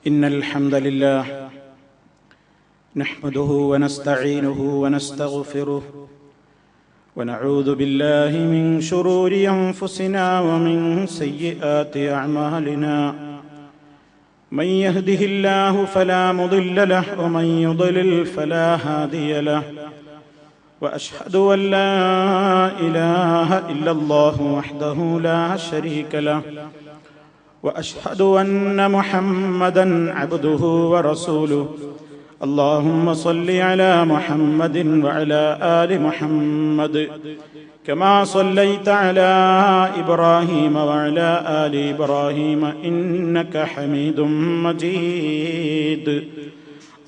إن الحمد لله نحمده ونستعينه ونستغفره ونعوذ بالله من شرور أنفسنا ومن سيئات أعمالنا من يهده الله فلا مضل له ومن يضلل فلا هادي له وأشهد أن لا إله إلا الله وحده لا شريك له وأشهد أن محمدًا عبده ورسوله اللهم صل على محمد وعلى آل محمد كما صليت على إبراهيم وعلى آل إبراهيم إنك حميد مجيد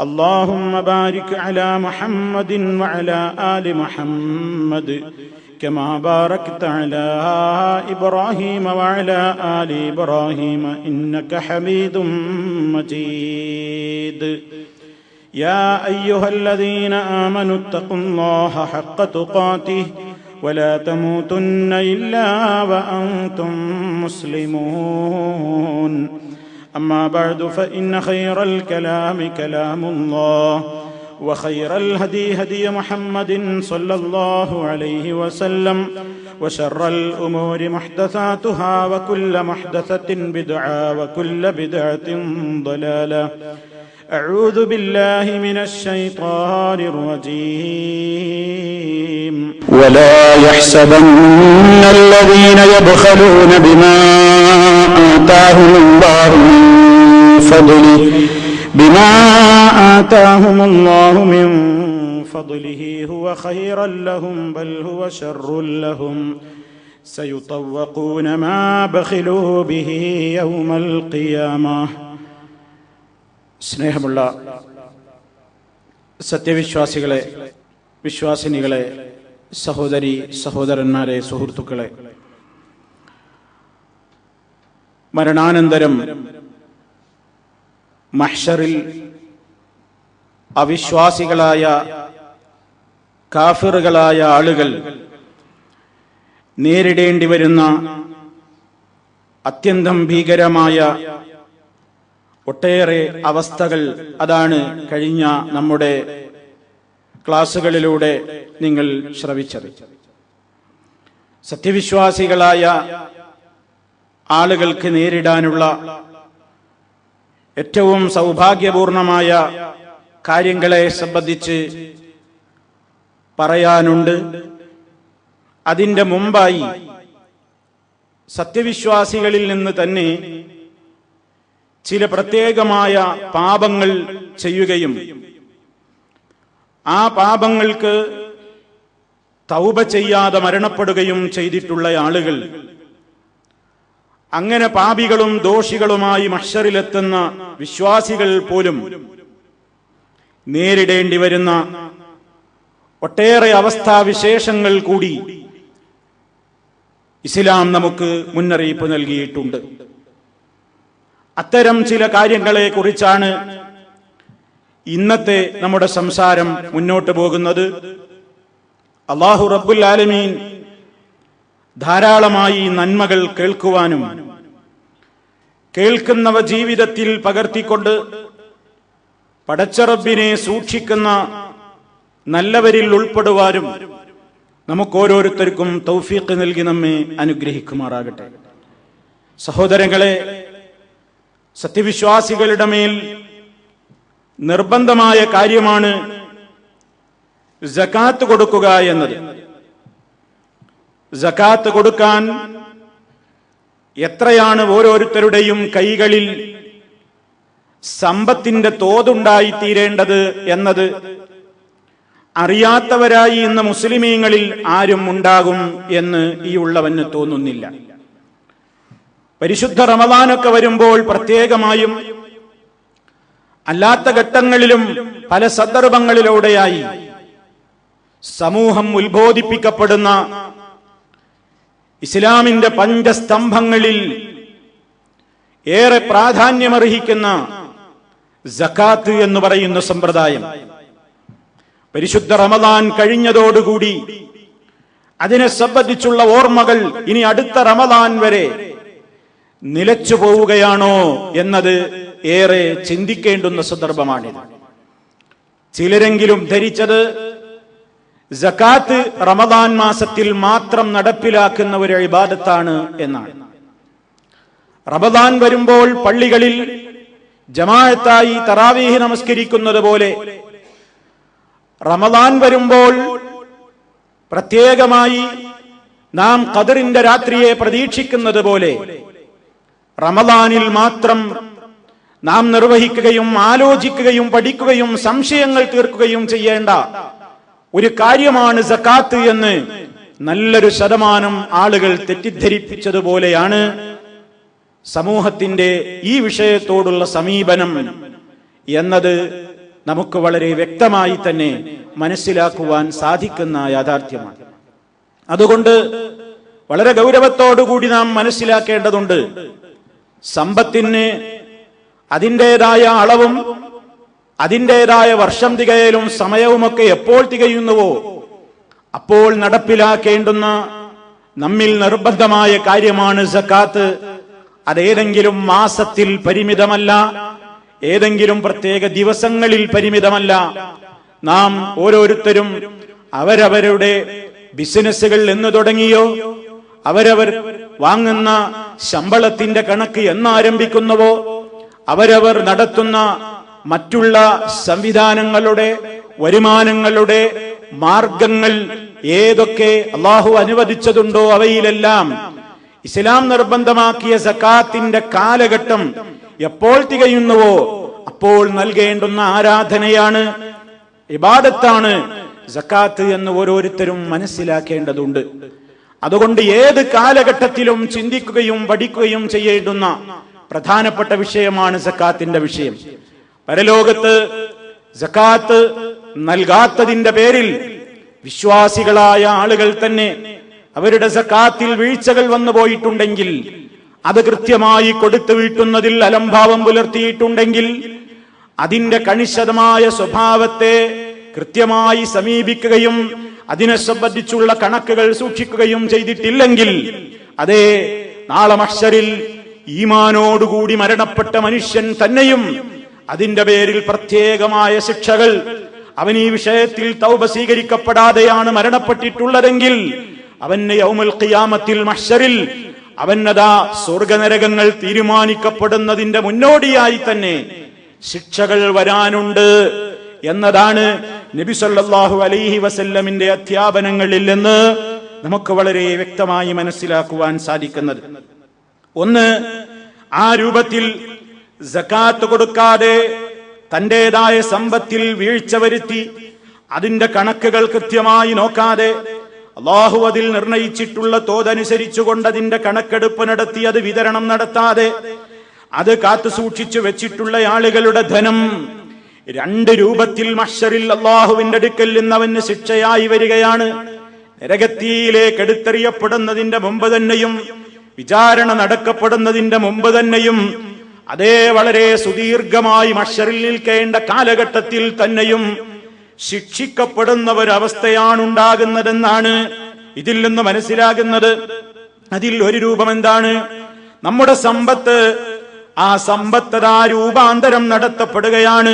اللهم بارك على محمد وعلى آل محمد كما باركت على إبراهيم وعلى آل إبراهيم إنك حميد مجيد يا أيها الذين آمنوا اتقوا الله حق تقاته ولا تموتن إلا وأنتم مسلمون أما بعد فإن خير الكلام كلام الله وخير الهدي هدي محمد صلى الله عليه وسلم وشر الأمور محدثاتها وكل محدثة بدعة وكل بدعة ضلالة أعوذ بالله من الشيطان الرجيم ولا يحسبن الذين يبخلون بما آتاهم الله من فضله هو خيرا لهم بل هو شر لهم سيطوقون ما بخلوا به يوم القيامة. സ്നേഹമുള്ള സത്യവിശ്വാസികളെ, വിശ്വാസിനികളെ, സഹോദരി സഹോദരന്മാരെ, സുഹൃത്തുക്കളെ, മരണാനന്തരം മഹ്ശറിൽ അവിശ്വാസികളായ കാഫിറുകളായ ആളുകൾ നേരിടേണ്ടി വരുന്ന അത്യന്തം ഭീകരമായ ഒട്ടേറെ അവസ്ഥകൾ, അതാണ് കഴിഞ്ഞ നമ്മുടെ ക്ലാസുകളിലൂടെ നിങ്ങൾ ശ്രവിച്ചത്. സത്യവിശ്വാസികളായ ആളുകൾക്ക് നേരിടാനുള്ള ഏറ്റവും സൗഭാഗ്യപൂർണമായ കാര്യങ്ങളെ സംബന്ധിച്ച് പറയാനുണ്ട്. അതിന്റെ മുമ്പായി സത്യവിശ്വാസികളിൽ നിന്ന് തന്നെ ചില പ്രത്യേകമായ പാപങ്ങൾ ചെയ്യുകയും ആ പാപങ്ങൾക്ക് തൗബ ചെയ്യാതെ മരണപ്പെടുകയും ചെയ്തിട്ടുള്ള ആളുകൾ, അങ്ങനെ പാപികളും ദോഷികളുമായി മഹ്ശറിലെത്തുന്ന വിശ്വാസികൾ പോലും നേരിടേണ്ടി വരുന്ന ഒട്ടേറെ അവസ്ഥാവിശേഷങ്ങൾ കൂടി ഇസ്ലാം നമുക്ക് മുന്നറിയിപ്പ് നൽകിയിട്ടുണ്ട്. അത്തരം ചില കാര്യങ്ങളെ കുറിച്ചാണ് ഇന്നത്തെ നമ്മുടെ സംസാരം മുന്നോട്ട് പോകുന്നത്. അല്ലാഹു റബ്ബുൽ ആലമീൻ ധാരാളമായി നന്മകൾ കേൾക്കുവാനും കേൾക്കുന്നവ ജീവിതത്തിൽ പകർത്തിക്കൊണ്ട് പടച്ച റബ്ബിനെ സൂക്ഷിക്കുന്ന നല്ലവരിൽ ഉൾപ്പെടുവാനും നമുക്കോരോരുത്തർക്കും തൗഫീഖ് നൽകി നമ്മെ അനുഗ്രഹിക്കുമാറാകട്ടെ. സഹോദരങ്ങളെ, സത്യവിശ്വാസികളുടെ മേൽ നിർബന്ധമായ കാര്യമാണ് സകാത്ത് കൊടുക്കുക എന്നത്. സകാത്ത് കൊടുക്കാൻ എത്രയാണ് ഓരോരുത്തരുടെയും കൈകളിൽ സമ്പത്തിന്റെ തോതുണ്ടായിത്തീരേണ്ടത് എന്നത് അറിയാത്തവരായി ഇന്ന് മുസ്ലിമീങ്ങളിൽ ആരും ഉണ്ടാകും എന്ന് ഈ ഉള്ളവന് തോന്നുന്നില്ല. പരിശുദ്ധ റമദാനൊക്കെ വരുമ്പോൾ പ്രത്യേകമായും അല്ലാത്ത ഘട്ടങ്ങളിലും പല സന്ദർഭങ്ങളിലൂടെയായി സമൂഹം ഉത്ബോധിപ്പിക്കപ്പെടുന്ന ഇസ്ലാമിന്റെ പഞ്ചസ്തംഭങ്ങളിൽ ഏറെ പ്രാധാന്യമർഹിക്കുന്ന സകാത്ത് എന്ന് പറയുന്ന സമ്പ്രദായം പരിശുദ്ധ റമദാൻ കഴിഞ്ഞതോടുകൂടി അതിനെ സംബന്ധിച്ചുള്ള ഓർമ്മകൾ ഇനി അടുത്ത റമദാൻ വരെ നിലച്ചു പോവുകയാണോ എന്നത് ഏറെ ചിന്തിക്കേണ്ടുന്ന സന്ദർഭമാണിത്. ചിലരെങ്കിലും ധരിച്ചത് സകാത്ത് റമദാൻ മാസത്തിൽ മാത്രം നടപ്പിലാക്കുന്ന ഒരു ഇബാദത്താണ് എന്നാണ്. റമദാൻ വരുമ്പോൾ പള്ളികളിൽ ജമാഅത്തായി തറാവീഹ് നമസ്കരിക്കുന്നത് പോലെ, റമദാൻ വരുമ്പോൾ പ്രത്യേകമായി നാം ഖദറിന്റെ രാത്രിയെ പ്രതീക്ഷിക്കുന്നത് പോലെ റമദാനിൽ മാത്രം നാം നിർവഹിക്കുകയും ആലോചിക്കുകയും പഠിക്കുകയും സംശയങ്ങൾ തീർക്കുകയും ചെയ്യേണ്ട ഒരു കാര്യമാണ് സകാത്ത് എന്ന് നല്ലൊരു ശതമാനം ആളുകൾ തെറ്റിദ്ധരിപ്പിച്ചതുപോലെയാണ് സമൂഹത്തിന്റെ ഈ വിഷയത്തോടുള്ള സമീപനം എന്നത് നമുക്ക് വളരെ വ്യക്തമായി തന്നെ മനസ്സിലാക്കുവാൻ സാധിക്കുന്ന യാഥാർത്ഥ്യമാണ്. അതുകൊണ്ട് വളരെ ഗൗരവത്തോടുകൂടി നാം മനസ്സിലാക്കേണ്ടതുണ്ട്, സമ്പത്തിന് അതിൻ്റെതായ അളവും അതിൻ്റെതായ വർഷം തികയലും സമയവുമൊക്കെ എപ്പോൾ തികയുന്നുവോ അപ്പോൾ നടപ്പിലാക്കേണ്ടുന്ന നമ്മിൽ നിർബന്ധമായ കാര്യമാണ് സകാത്ത്. അതേതെങ്കിലും മാസത്തിൽ പരിമിതമല്ല, ഏതെങ്കിലും പ്രത്യേക ദിവസങ്ങളിൽ പരിമിതമല്ല. നാം ഓരോരുത്തരും അവരവരുടെ ബിസിനസ്സുകൾ എന്ന് തുടങ്ങിയോ, അവരവർ വാങ്ങുന്ന ശമ്പളത്തിന്റെ കണക്ക് എന്നാരംഭിക്കുന്നുവോ, അവരവർ നടത്തുന്ന മറ്റുള്ള സംവിധാനങ്ങളുടെ വരുമാനങ്ങളുടെ മാർഗങ്ങൾ ഏതൊക്കെ അള്ളാഹു അനുവദിച്ചതുണ്ടോ അവയിലെല്ലാം ഇസ്ലാം നിർബന്ധമാക്കിയ സകാത്തിന്റെ കാലഘട്ടം എപ്പോൾ തികയുന്നുവോ അപ്പോൾ നൽകേണ്ടുന്ന ആരാധനയാണ്, ഇബാദത്താണ് സകാത്ത് എന്ന് ഓരോരുത്തരും മനസ്സിലാക്കേണ്ടതുണ്ട്. അതുകൊണ്ട് ഏത് കാലഘട്ടത്തിലും ചിന്തിക്കുകയും പഠിക്കുകയും ചെയ്യേണ്ടുന്ന പ്രധാനപ്പെട്ട വിഷയമാണ് സകാത്തിന്റെ വിഷയം. പരലോകത്ത് സകാത്ത് നൽകാത്തതിന്റെ പേരിൽ വിശ്വാസികളായ ആളുകൾ തന്നെ അവരുടെ സകാത്തിൽ വീഴ്ചകൾ വന്നു പോയിട്ടുണ്ടെങ്കിൽ, അത് കൃത്യമായി കൊടുത്തു വീട്ടുന്നതിൽ അലംഭാവം പുലർത്തിയിട്ടുണ്ടെങ്കിൽ, അതിന്റെ കണിശമായ സ്വഭാവത്തെ കൃത്യമായി സമീപിക്കുകയും അതിനെ സംബന്ധിച്ചുള്ള കണക്കുകൾ സൂക്ഷിക്കുകയും ചെയ്തിട്ടില്ലെങ്കിൽ, അതേ നാളെ മഹ്ശറിൽ ഈമാനോടുകൂടി മരണപ്പെട്ട മനുഷ്യൻ തന്നെയും അതിന്റെ പേരിൽ പ്രത്യേകമായ ശിക്ഷകൾ, അവൻ ഈ വിഷയത്തിൽ തൗബ സ്വീകരിക്കപ്പെടാതെയാണ് മരണപ്പെട്ടിട്ടുള്ളതെങ്കിൽ അവന് യൗമുൽ ഖിയാമത്തിൽ മഹ്ശറിൽ അവനതാ സ്വർഗനരകങ്ങൾ തീരുമാനിക്കപ്പെടുന്നതിന്റെ മുന്നോടിയായി തന്നെ ശിക്ഷകൾ വരാനുണ്ട് എന്നതാണ് നബി സല്ലല്ലാഹു അലൈഹി വസല്ലമിന്റെ അധ്യാപനങ്ങളിൽ നിന്ന് നമുക്ക് വളരെ വ്യക്തമായി മനസ്സിലാക്കുവാൻ സാധിക്കുന്നത്. ഒന്ന്, ആ രൂപത്തിൽ സകാത്ത് കൊടുക്കാതെ തന്റേതായ സമ്പത്തിൽ വീഴ്ച വരുത്തി അതിന്റെ കണക്കുകൾ കൃത്യമായി നോക്കാതെ അള്ളാഹു അതിൽ നിർണയിച്ചിട്ടുള്ള തോതനുസരിച്ചുകൊണ്ട് അതിന്റെ കണക്കെടുപ്പ് നടത്തി അത് വിതരണം നടത്താതെ അത് കാത്തു സൂക്ഷിച്ചു വെച്ചിട്ടുള്ള ആളുകളുടെ ധനം രണ്ട് രൂപത്തിൽ മഹ്ശറിൽ അള്ളാഹുവിന്റെ അടുക്കൽ നിന്നവന് ശിക്ഷയായി വരികയാണ്. നരകത്തിയിലേക്ക് എടുത്തെറിയപ്പെടുന്നതിന്റെ മുമ്പ് തന്നെയും വിചാരണ നടക്കപ്പെടുന്നതിന്റെ മുമ്പ് തന്നെയും അതേ വളരെ സുദീർഘമായി മഹ്ശറിൽ നിൽക്കേണ്ട കാലഘട്ടത്തിൽ തന്നെയും ശിക്ഷിക്കപ്പെടുന്ന ഒരവസ്ഥയാണ് ഉണ്ടാകുന്നതെന്നാണ് ഇതിൽ നിന്ന് മനസ്സിലാകുന്നത്. അതിൽ ഒരു രൂപം എന്താണ്? നമ്മുടെ സമ്പത്ത്, ആ സമ്പത്ത് രൂപാന്തരം നടത്തപ്പെടുകയാണ്.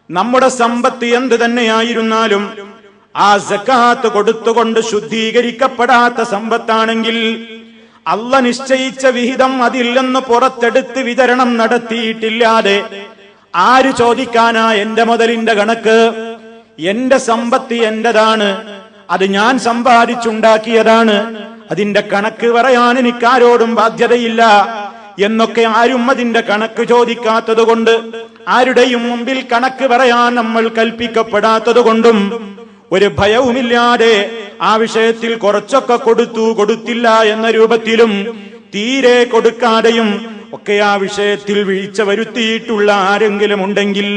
നമ്മുടെ സമ്പത്ത് എന്ത് തന്നെയായിരുന്നാലും ആ സകാത്ത് കൊടുത്തുകൊണ്ട് ശുദ്ധീകരിക്കപ്പെടാത്ത സമ്പത്താണെങ്കിൽ അള്ളാഹ് നിശ്ചയിച്ച വിഹിതം അതിൽ നിന്ന് പുറത്തെടുത്ത് വിതരണം നടത്തിയിട്ടില്ലാതെ ആര് ചോദിക്കാനാ എന്റെ മുതലിന്റെ കണക്ക്? എന്റെ സമ്പത്ത് എന്റേതാണ്, അത് ഞാൻ സമ്പാദിച്ചുണ്ടാക്കിയതാണ്, അതിന്റെ കണക്ക് പറയാൻ എനിക്കാരോടും ബാധ്യതയില്ല എന്നൊക്കെ ആരും അതിന്റെ കണക്ക് ചോദിക്കാത്തത് കൊണ്ട്, ആരുടെയും മുമ്പിൽ കണക്ക് പറയാൻ നമ്മൾ കൽപ്പിക്കപ്പെടാത്തത് കൊണ്ടും ഒരു ഭയവുമില്ലാതെ ആ വിഷയത്തിൽ കുറച്ചൊക്കെ കൊടുത്തു കൊടുത്തില്ല എന്ന രൂപത്തിലും തീരെ കൊടുക്കാതെയും ഒക്കെ ആ വിഷയത്തിൽ വീഴ്ച വരുത്തിയിട്ടുള്ള ആരെങ്കിലും ഉണ്ടെങ്കിൽ,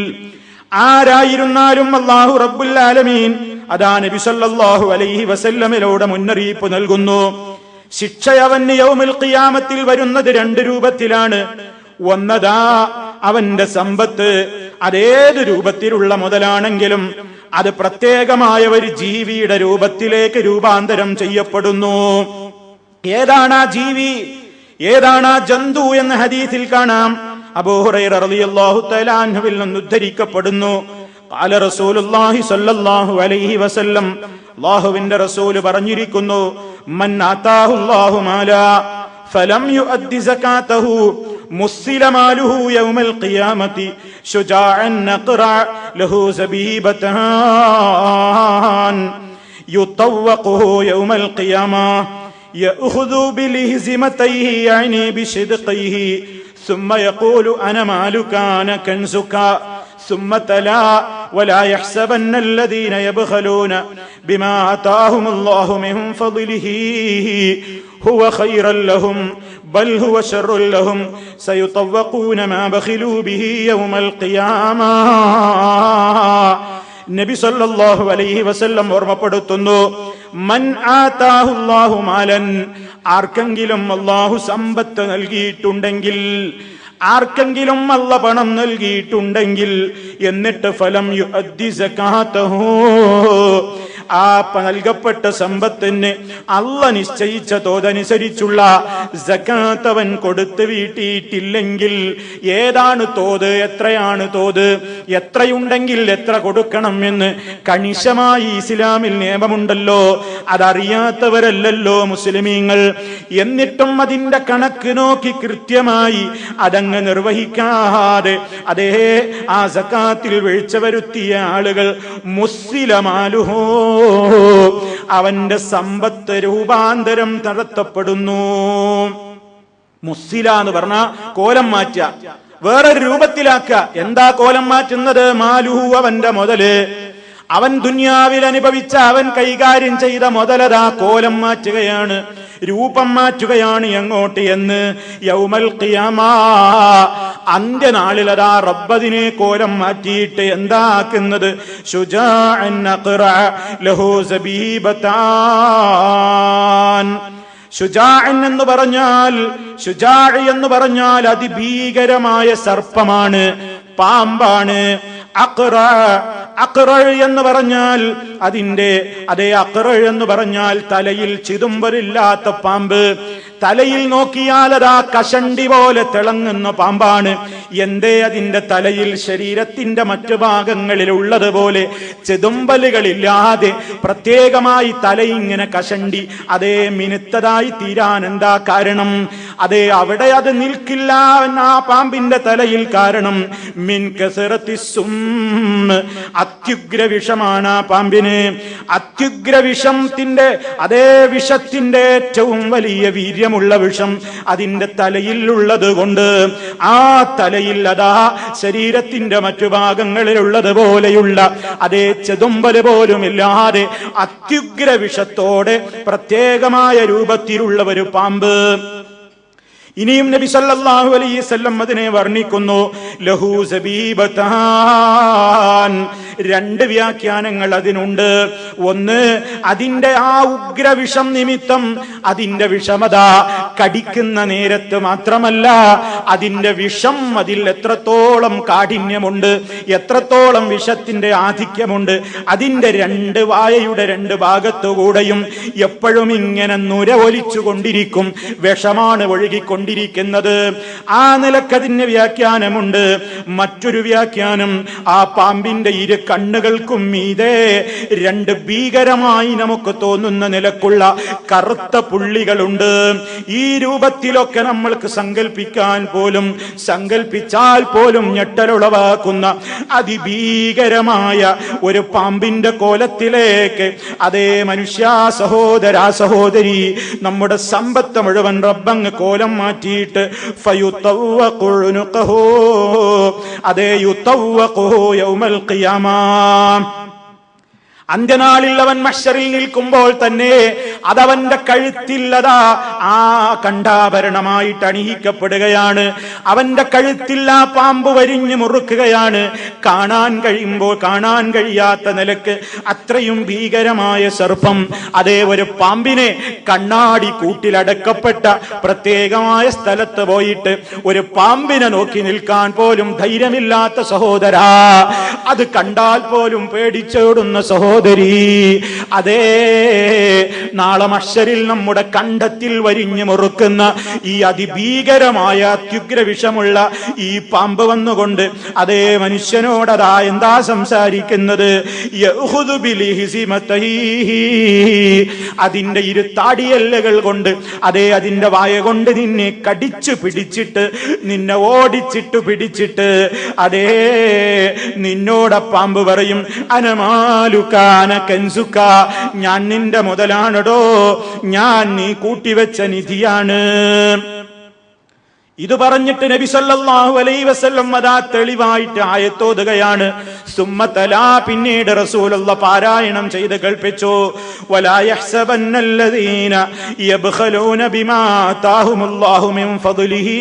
ആരായിരുന്നാലും അല്ലാഹു റബ്ബുൽ ആലമീൻ അതാ നബി സല്ലല്ലാഹു അലൈഹി വസല്ലമയോട് മുന്നറിയിപ്പ് നൽകുന്നു. ശിക്ഷ അവന് യൗമുൽ ഖിയാമത്തിൽ വരുന്നത് രണ്ട് രൂപത്തിലാണ്. ഒന്നതാ അവന്റെ സമ്പത്ത് അതേത് രൂപത്തിലുള്ള മുതലാണെങ്കിലും അത് പ്രത്യേകമായ ഒരു ജീവിയുടെ രൂപത്തിലേക്ക് രൂപാന്തരം ചെയ്യപ്പെടുന്നു. ഏതാണ് ആ ജീവി, ഏതാണ് ആ ജന്തു എന്ന ഹദീസിൽ കാണാം. അബൂ ഹുറൈറ റളിയല്ലാഹു തആല അൻഹുവിൽ നിന്ന് ഉദ്ധരിക്കപ്പെടുന്നു, ഖാല റസൂലുള്ളാഹി സ്വല്ലല്ലാഹു അലൈഹി വസല്ലം, അല്ലാഹുവിന്റെ റസൂൽ പറഞ്ഞിരിക്കുന്നു, മൻ ആതാഹുല്ലാഹു മാലാ ഫലം യുഅദ്ദി സകാതഹു മുസ്സില മാലുഹു യൗമൽ ഖിയാമത്തി ശുജാഅൻ നഖറ ലഹു സബീബതൻ യുതവഖുഹു യൗമൽ ഖിയാമ യഅഖുദു ബിലിഹ്സിമതൈഹി യഅനി ബിശിദ്ഖിഹി ثم يقول أنا مالك أنا كنزك ثم تلا ولا يحسبن الذين يبخلون بما آتاهم الله من فضله هو خيرا لهم بل هو شر لهم سيطوقون ما بخلوا به يوم القيامة. നബി സല്ലല്ലാഹു അലൈഹി വസല്ലം ഓർമ്മപ്പെടുത്തുന്നു, മൻ ആതാഹുല്ലാഹു മാലൻ, ആർക്കെങ്കിലും അല്ലാഹു സമ്പത്ത് നൽകിയിട്ടുണ്ടെങ്കിൽ, ആർക്കെങ്കിലും അല്ല പണം നൽകിയിട്ടുണ്ടെങ്കിൽ, എന്നിട്ട് ഫലം യുഅദ്ദി സകാതഹു, ആ നൽകപ്പെട്ട സമ്പത്തിന് അല്ല നിശ്ചയിച്ച തോതനുസരിച്ചുള്ള സകാത്ത് അവൻ കൊടുത്തു വീട്ടിയിട്ടില്ലെങ്കിൽ, ഏതാണ് തോത്, എത്രയാണ് തോത്, എത്രയുണ്ടെങ്കിൽ എത്ര കൊടുക്കണം എന്ന് കണിശമായി ഇസ്ലാമിൽ നിയമമുണ്ടല്ലോ. അതറിയാത്തവരല്ലല്ലോ മുസ്ലിമീങ്ങൾ. എന്നിട്ടും അതിന്റെ കണക്ക് നോക്കി കൃത്യമായി അതങ്ങ് നിർവഹിക്കാതെ അതേ ആ സകാത്തിൽ വീഴ്ച വരുത്തിയ ആളുകൾ മുസ്സിലമാലുഹോ, അവന്റെ സമ്പത്ത് രൂപാന്തരം നടത്തപ്പെടുന്നു. മുസ്സില എന്ന് പറഞ്ഞ കോലം മാറ്റുക, വേറൊരു രൂപത്തിലാക്കുക. എന്താ കോലം മാറ്റുന്നത്? മാലുഹു, അവന്റെ മുതല്, അവൻ ദുനിയാവിൽ അനുഭവിച്ച, അവൻ കൈകാര്യം ചെയ്ത മുതലതാ കോലം മാറ്റുകയാണ്, രൂപം മാറ്റുകയാണ്. എങ്ങോട്ട് എന്ന്? യൗമൽ ഖിയാമ, അന്ത്യനാളിലതാ റബ്ബദിനെ കോലം മാറ്റിയിട്ട് എന്താക്കുന്നത്? ശുജാഅൻ നഖറ ലഹു സബീബതാൻ. ശുജാഅൻ എന്ന് പറഞ്ഞാൽ, ശുജാഇ എന്ന് പറഞ്ഞാൽ അതിഭീകരമായ സർപ്പമാണ്, പാമ്പാണ്. അഖറ, അഖറ എന്ന് പറഞ്ഞാൽ അതിന്റെ അതേ അഖറ എന്ന് പറഞ്ഞാൽ തലയിൽ ചിതുമ്പലില്ലാത്ത പാമ്പ്. തലയിൽ നോക്കിയാൽ അതാ കഷണ്ടി പോലെ തിളങ്ങുന്ന പാമ്പാണ്. എന്തേ? അതിന്റെ തലയിൽ ശരീരത്തിന്റെ മറ്റു ഭാഗങ്ങളിൽ ഉള്ളതുപോലെ ചെതുമ്പലുകളില്ലാതെ പ്രത്യേകമായി തലയിങ്ങനെ കഷണ്ടി അതേ മിനുത്തതായി തീരാൻ എന്താ കാരണം? അതേ അവിടെ അത് നിൽക്കില്ല ആ പാമ്പിന്റെ തലയിൽ. കാരണം മിൻ കസറത്തിസും, അത്യുഗ്ര വിഷമാണ് ആ പാമ്പിന്. അത്യുഗ്ര വിഷത്തിന്റെ അതേ വിഷത്തിന്റെ ഏറ്റവും വലിയ വീര്യമുള്ള വിഷം അതിന്റെ തലയിൽ ഉള്ളത് കൊണ്ട് ആ തലയിൽ അതാ ശരീരത്തിന്റെ മറ്റു ഭാഗങ്ങളിലുള്ളത് പോലെയുള്ള അതേ ചെതുമ്പല് പോലും ഇല്ലാതെ അത്യുഗ്ര വിഷത്തോടെ പ്രത്യേകമായ രൂപത്തിലുള്ള ഒരു പാമ്പ്. ഇനിയും നബി സല്ലല്ലാഹു അലൈഹി വസല്ലം അതിനെ വർണ്ണിക്കുന്നു, ലഹു സബീബതാൻ. രണ്ട് വ്യാഖ്യാനങ്ങൾ അതിനുണ്ട്. ഒന്ന്, അതിന്റെ ആ ഉഗ്രവിഷം നിമിത്തം അതിന്റെ വിഷമത കടിക്കുന്ന നേരത്ത് മാത്രമല്ല, അതിന്റെ വിഷം അതിൽ എത്രത്തോളം കാഠിന്യമുണ്ട്, എത്രത്തോളം വിഷത്തിന്റെ ആധിക്യമുണ്ട്, അതിന്റെ രണ്ട് വായയുടെ രണ്ട് ഭാഗത്തുകൂടെയും എപ്പോഴും ഇങ്ങനെ നുര ഒലിച്ചുകൊണ്ടിരിക്കും, വിഷമാണ് ഒഴുകിക്കൊണ്ടിരിക്കുന്നത്. ആ നിലക്കതിന് വ്യാഖ്യാനമുണ്ട്. മറ്റൊരു വ്യാഖ്യാനം, ആ പാമ്പിന്റെ ഇരു കണ്ണുകൾക്കും മീതെ രണ്ട് ഭീകരമായി നമുക്ക് തോന്നുന്ന നിലക്കുള്ള കറുത്ത പുള്ളികളുണ്ട്. ഈ രൂപത്തിലൊക്കെ നമ്മൾക്ക് സങ്കൽപ്പിച്ചാൽ പോലും ഞെട്ടലുളവാക്കുന്ന അതിഭീകരമായ ഒരു പാമ്പിന്റെ കോലത്തിലേക്ക് അതേ മനുഷ്യ സഹോദരാ സഹോദരി നമ്മുടെ സമ്പത്ത് മുഴുവൻ റബ്ബങ്ങ് കോലം മാറ്റിയിട്ട് ഫയുതവഖുനുഖഹു, അതേ യുതവഖുഹു യൗമൽ ഖിയാമ. അന്ത്യനാളിൽ അവൻ മഹ്ശറിൽ നിൽക്കുമ്പോൾ തന്നെ അതവന്റെ കഴുത്തില്ലതാ ആ കണ്ഠാഭരണമായിട്ട് അണിയിക്കപ്പെടുകയാണ്. അവന്റെ കഴുത്തിൽ ആ പാമ്പ് വരിഞ്ഞു മുറുക്കുകയാണ്. കാണാൻ കഴിയാത്ത നിലക്ക് അത്രയും ഭീകരമായ സർപ്പം. അതേ ഒരു പാമ്പിനെ കണ്ണാടി കൂട്ടിലടക്കപ്പെട്ട പ്രത്യേകമായ സ്ഥലത്ത് പോയിട്ട് ഒരു പാമ്പിനെ നോക്കി നിൽക്കാൻ പോലും ധൈര്യമില്ലാത്ത സഹോദരാ, അത് കണ്ടാൽ പോലും പേടിച്ചോടുന്ന സഹോദര, സഹോദരി, അതേ നാളെ മഹ്ശറിൽ നമ്മുടെ കണ്ഠത്തിൽ വരിഞ്ഞു മുറുക്കുന്ന ഈ അതിഭീകരമായ അത്യുഗ്ര വിഷമുള്ള ഈ പാമ്പ് വന്നുകൊണ്ട് അതേ മനുഷ്യനോടതാ എന്താ സംസാരിക്കുന്നത്? അതിന്റെ ഇരുത്താടിയല്ലുകൾ കൊണ്ട് അതേ അതിന്റെ വായ കൊണ്ട് നിന്നെ കടിച്ചു പിടിച്ചിട്ട് നിന്നെ ഓടിച്ചിട്ട് പിടിച്ചിട്ട് അതേ നിന്നോട പാമ്പ് പറയും അനമാലുക അനകൻസുക, ഞാൻ നിന്റെ മുതലാണടോ, ഞാൻ നീ കൂട്ടിവെച്ച നിധിയാണ്. ഇത് പറഞ്ഞിട്ട് നബി സല്ലല്ലാഹു അലൈഹി വസല്ലം അതാ തെളിവായിട്ട് ആയത്തോതുകയാണ്. സുമ്മതലാ, പിന്നീട് റസൂലുള്ളാഹി പാരായണം ചെയ്ത് കേൾപ്പിച്ചു. വലാ യഹ്സബന്നല്ലദീന യബ്ഖലൂന ബിമാ ആതാഹുമുല്ലാഹു മിൻ ഫദ്ലിഹി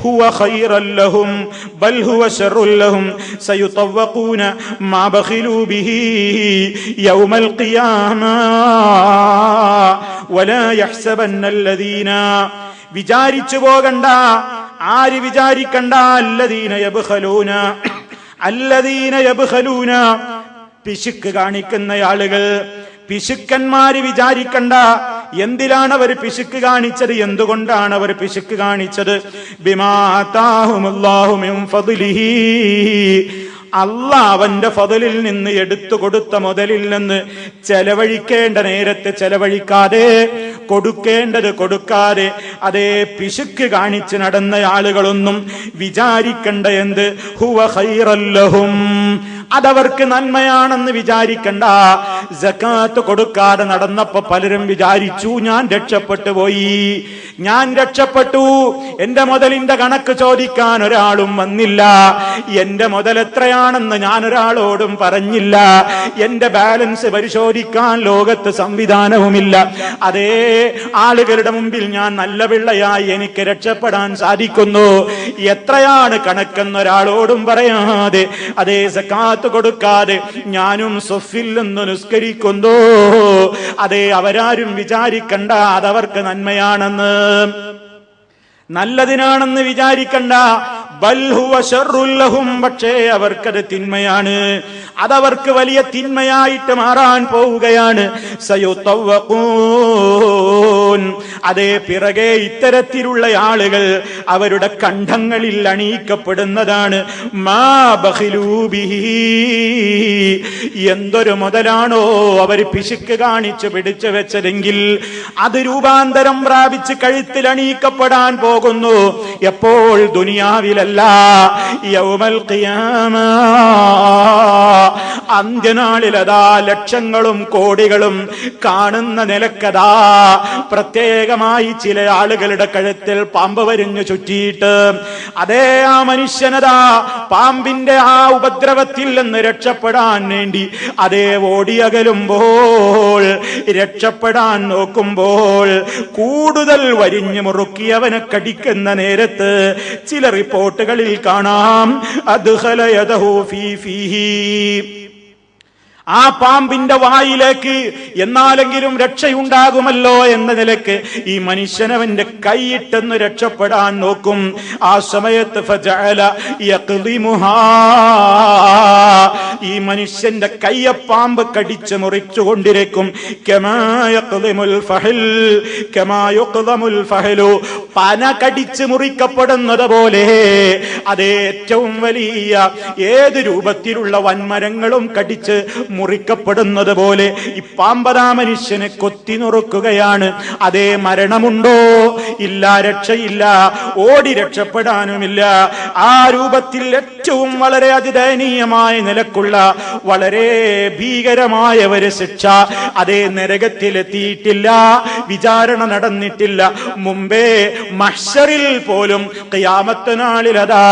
ഹുവ ഖൈറൻ ലഹും ബൽ ഹുവ ശർറുൻ ലഹും സയുതവഖൂന മാ ബഖിലൂ ബിഹി യൗമൽ ഖിയാമ വലാ യഹ്സബന്നല്ലദീന, വിചാരിച്ചു പോകണ്ട, ആര് വിചാരിക്കണ്ട, അല്ലദീന യബ്ഖലൂന, അല്ലദീന യബ്ഖലൂന, പിശുക്ക് കാണിക്കുന്ന ആളുകൾ, പിശുക്കന്മാര് വിചാരിക്കണ്ട. എന്തിനാണ് അവർ പിശുക്ക് കാണിച്ചത്? എന്തുകൊണ്ടാണ് അവർ പിശുക്ക് കാണിച്ചത്? ബിമാ ആതാഹുമുല്ലാഹു മിൻ ഫദ്ലിഹി, അല്ലാഹ് അവന്റെ ഫദ്ലിൽ നിന്ന് എടുത്തു കൊടുത്ത മുതലിൽ നിന്ന് ചെലവഴിക്കേണ്ട നേരത്തെ ചെലവഴിക്കാതെ, കൊടുക്കേണ്ടത് കൊടുക്കാതെ അതേ പിശുക്ക് കാണിച്ച് നടന്ന ആളുകളൊന്നും വിചാരിക്കണ്ട എന്ത്? ഹുവ ഖൈറൻ ലഹും, അതവർക്ക് നന്മയാണെന്ന് വിചാരിക്കണ്ട. സകാത്ത് കൊടുക്കാതെ നടന്നപ്പോ പലരും വിചാരിച്ചു ഞാൻ രക്ഷപ്പെട്ടു പോയി, ഞാൻ രക്ഷപ്പെട്ടു, എന്റെ മുതലിന്റെ കണക്ക് ചോദിക്കാൻ ഒരാളും വന്നില്ല, എന്റെ മുതൽ എത്രയാണെന്ന് ഞാൻ ഒരാളോടും പറഞ്ഞില്ല, എന്റെ ബാലൻസ് പരിശോധിക്കാൻ ലോകത്ത് സംവിധാനവുമില്ല. അതേ ആളുകളുടെ മുമ്പിൽ ഞാൻ നല്ല പിള്ളയായി എനിക്ക് രക്ഷപ്പെടാൻ സാധിക്കുന്നു. എത്രയാണ് കണക്കെന്നൊരാളോടും പറയാതെ അതേ സകാത്ത് കൊടുക്കാതെ ഞാനും സൊഫിൽ നിന്ന് നിസ്കരിക്കുന്നു. അതേ അവരാരും വിചാരിക്കണ്ട അതവർക്ക് നന്മയാണെന്ന്, നല്ലതിനാണെന്ന് വിചാരിക്കണ്ട. ബൽ ഹുവ ശർറുൻ ലഹും, പക്ഷേ അവർക്കത് തിന്മയാണ്, അതവർക്ക് വലിയ തിന്മയായിട്ട് മാറാൻ പോവുകയാണ്. സയുതവഖൂൻ, അതേ പിറകെ ഇത്തരത്തിലുള്ള ആളുകൾ അവരുടെ കണ്ഠങ്ങളിൽ അണിയിക്കപ്പെടുന്നതാണ്. മാ ബഖിലൂ ബിഹി, എന്തൊരു മുതലാണോ അവർ പിശുക്ക് കാണിച്ചു പിടിച്ചു വെച്ചതെങ്കിൽ അത് രൂപാന്തരം പ്രാപിച്ച് കഴുത്തിൽ അണിയിക്കപ്പെടാൻ പോകുന്നു. എപ്പോൾ? ദുനിയാവിലല്ല, യൗമൽ ഖിയാമ, അന്ത്യനാളിലതാ ലക്ഷങ്ങളും കോടികളും കാണുന്ന നിലക്കതാ പ്രത്യേകമായി ചില ആളുകളുടെ കഴുത്തിൽ പാമ്പ് വരിഞ്ഞു ചുറ്റിയിട്ട് അതേ ആ മനുഷ്യനതാ പാമ്പിന്റെ ആ ഉപദ്രവത്തിൽ നിന്ന് രക്ഷപ്പെടാൻ വേണ്ടി അതേ ഓടിയകലുമ്പോൾ, രക്ഷപ്പെടാൻ നോക്കുമ്പോൾ കൂടുതൽ വരിഞ്ഞു മുറുക്കിയവനെ കടിക്കുന്ന നേരത്ത് ചില റിപ്പോർട്ടുകളിൽ കാണാം അദ്ഖല യദഹു ഫീ ഫീഹി, ആ പാമ്പിന്റെ വായിലേക്ക് എന്നാലെങ്കിലും രക്ഷയുണ്ടാകുമല്ലോ എന്ന നിലക്ക് ഈ മനുഷ്യനവന്റെ കൈയിട്ടെന്ന് രക്ഷപ്പെടാൻ നോക്കും. ആ സമയത്ത് ഫജഅല യഖ്ദിമുഹാ, ഈ മനുഷ്യന്റെ കയ്യെ പാമ്പ് കടിച്ച് മുറിച്ചുകൊണ്ടിരിക്കും. കമാ യഖ്ദിമുൽ ഫഹൽ, കമാ യഖ്ദമുൽ ഫഹലു, പന കടിച്ച് മുറിക്കപ്പെടുന്നത് പോലെ അതേ ഏറ്റവും വലിയ ഏത് രൂപത്തിലുള്ള വൻമരങ്ങളും കടിച്ച് മുറിക്കപ്പെടുന്നത് പോലെ ഈ പാമ്പതാ മനുഷ്യനെ കൊത്തി നുറുക്കുകയാണ്. അതേ മരണമുണ്ടോ? ഇല്ല, രക്ഷയില്ല, ഓടി രക്ഷപ്പെടാനുമില്ല. ആ രൂപത്തിൽ ഏറ്റവും വളരെ അതിദയനീയമായ നിലക്കുള്ള വളരെ ഭീകരമായ ഒരു ശിക്ഷ അതേ നരകത്തിലെത്തിയിട്ടില്ല, വിചാരണ നടന്നിട്ടില്ല. മുമ്പേ മഹ്ശറിൽ പോലും ഖിയാമത്ത് നാളിൽ അതാ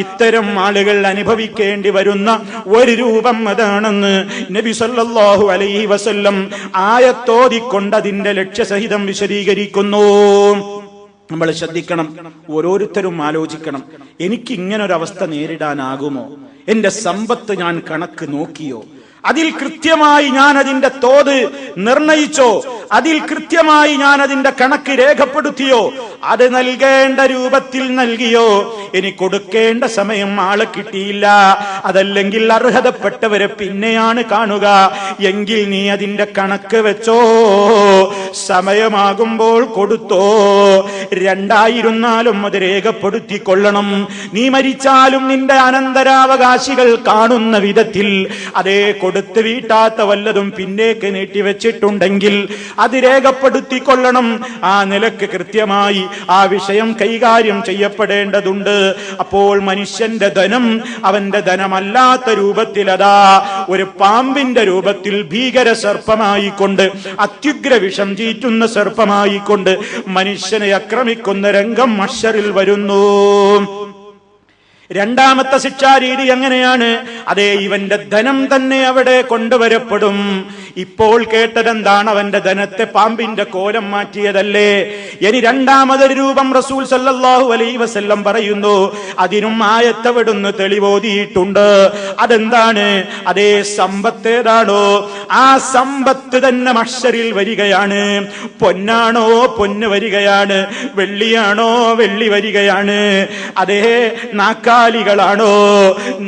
ഇത്തരം ആളുകൾ അനുഭവിക്കേണ്ടി വരുന്ന ഒരു രൂപം അതാണെന്ന് നബി സല്ലല്ലാഹു അലൈഹി വസല്ലം ആയത്തോതിക്കൊണ്ട് അതിന്റെ ലക്ഷ്യസഹിതം വിശദീകരിക്കുന്നു. നമ്മൾ ശ്രദ്ധിക്കണം, ഓരോരുത്തരും ആലോചിക്കണം, എനിക്ക് ഇങ്ങനൊരവസ്ഥ നേരിടാനാകുമോ? എന്റെ സമ്പത്ത് ഞാൻ കണക്ക് നോക്കിയോ? അതിൽ കൃത്യമായി ഞാൻ അതിന്റെ തോത് നിർണയിച്ചോ? അതിൽ കൃത്യമായി ഞാൻ അതിന്റെ കണക്ക് രേഖപ്പെടുത്തിയോ? അത് നൽകേണ്ട രൂപത്തിൽ നൽകിയോ? ഇനി കൊടുക്കേണ്ട സമയം ആളെ കിട്ടിയില്ല, അതല്ലെങ്കിൽ അർഹതപ്പെട്ടവരെ പിന്നെയാണ് കാണുക എങ്കിൽ നീ അതിന്റെ കണക്ക് വെച്ചോ, സമയമാകുമ്പോൾ കൊടുത്തോ. രണ്ടായിരുന്നാലും അത് രേഖപ്പെടുത്തിക്കൊള്ളണം. നീ മരിച്ചാലും നിന്റെ അനന്തരാവകാശികൾ കാണുന്ന വിധത്തിൽ അതേ കൊടുത്ത് വീട്ടാത്ത വല്ലതും പിന്നേക്ക് നീട്ടിവെച്ചിട്ടുണ്ടെങ്കിൽ അത് രേഖപ്പെടുത്തിക്കൊള്ളണം. ആ നിലക്ക് കൃത്യമായി ആ വിഷയം കൈകാര്യം ചെയ്യപ്പെടേണ്ടതുണ്ട്. അപ്പോൾ മനുഷ്യന്റെ ധനം അവന്റെ ധനമല്ലാത്ത രൂപത്തിൽ അതാ ഒരു പാമ്പിന്റെ രൂപത്തിൽ ഭീകര സർപ്പമായിക്കൊണ്ട്, അത്യുഗ്ര വിഷം ചീറ്റുന്ന സർപ്പമായിക്കൊണ്ട് മനുഷ്യനെ ആക്രമിക്കുന്ന രംഗം മഹ്ശറിൽ വരുന്നു. രണ്ടാമത്തെ ശിക്ഷാരീതി എങ്ങനെയാണ്? അതേ, ഇവന്റെ ധനം തന്നെ അവിടെ കൊണ്ടുവരപ്പെടും. ഇപ്പോൾ കേട്ടതെന്താണ്? അവന്റെ ധനത്തെ പാമ്പിന്റെ കോലം മാറ്റിയതല്ലേ? ഇനി രണ്ടാമതൊരു രൂപം റസൂൽ സല്ലല്ലാഹു അലൈഹി വസല്ലം പറയുന്നു. അതിനും ആയത്തവിടുന്ന് തെളിവോതിയിട്ടുണ്ട്. അതെന്താണ്? അതേ, സമ്പത്ത് ഏതാണോ ആ സമ്പത്ത് തന്നെ മഹ്ശറിൽ വരികയാണ്. പൊന്നാണോ പൊന്ന് വരികയാണ്, വെള്ളിയാണോ വെള്ളി വരികയാണ്. അതേ, നാൽക്കാലികളാണോ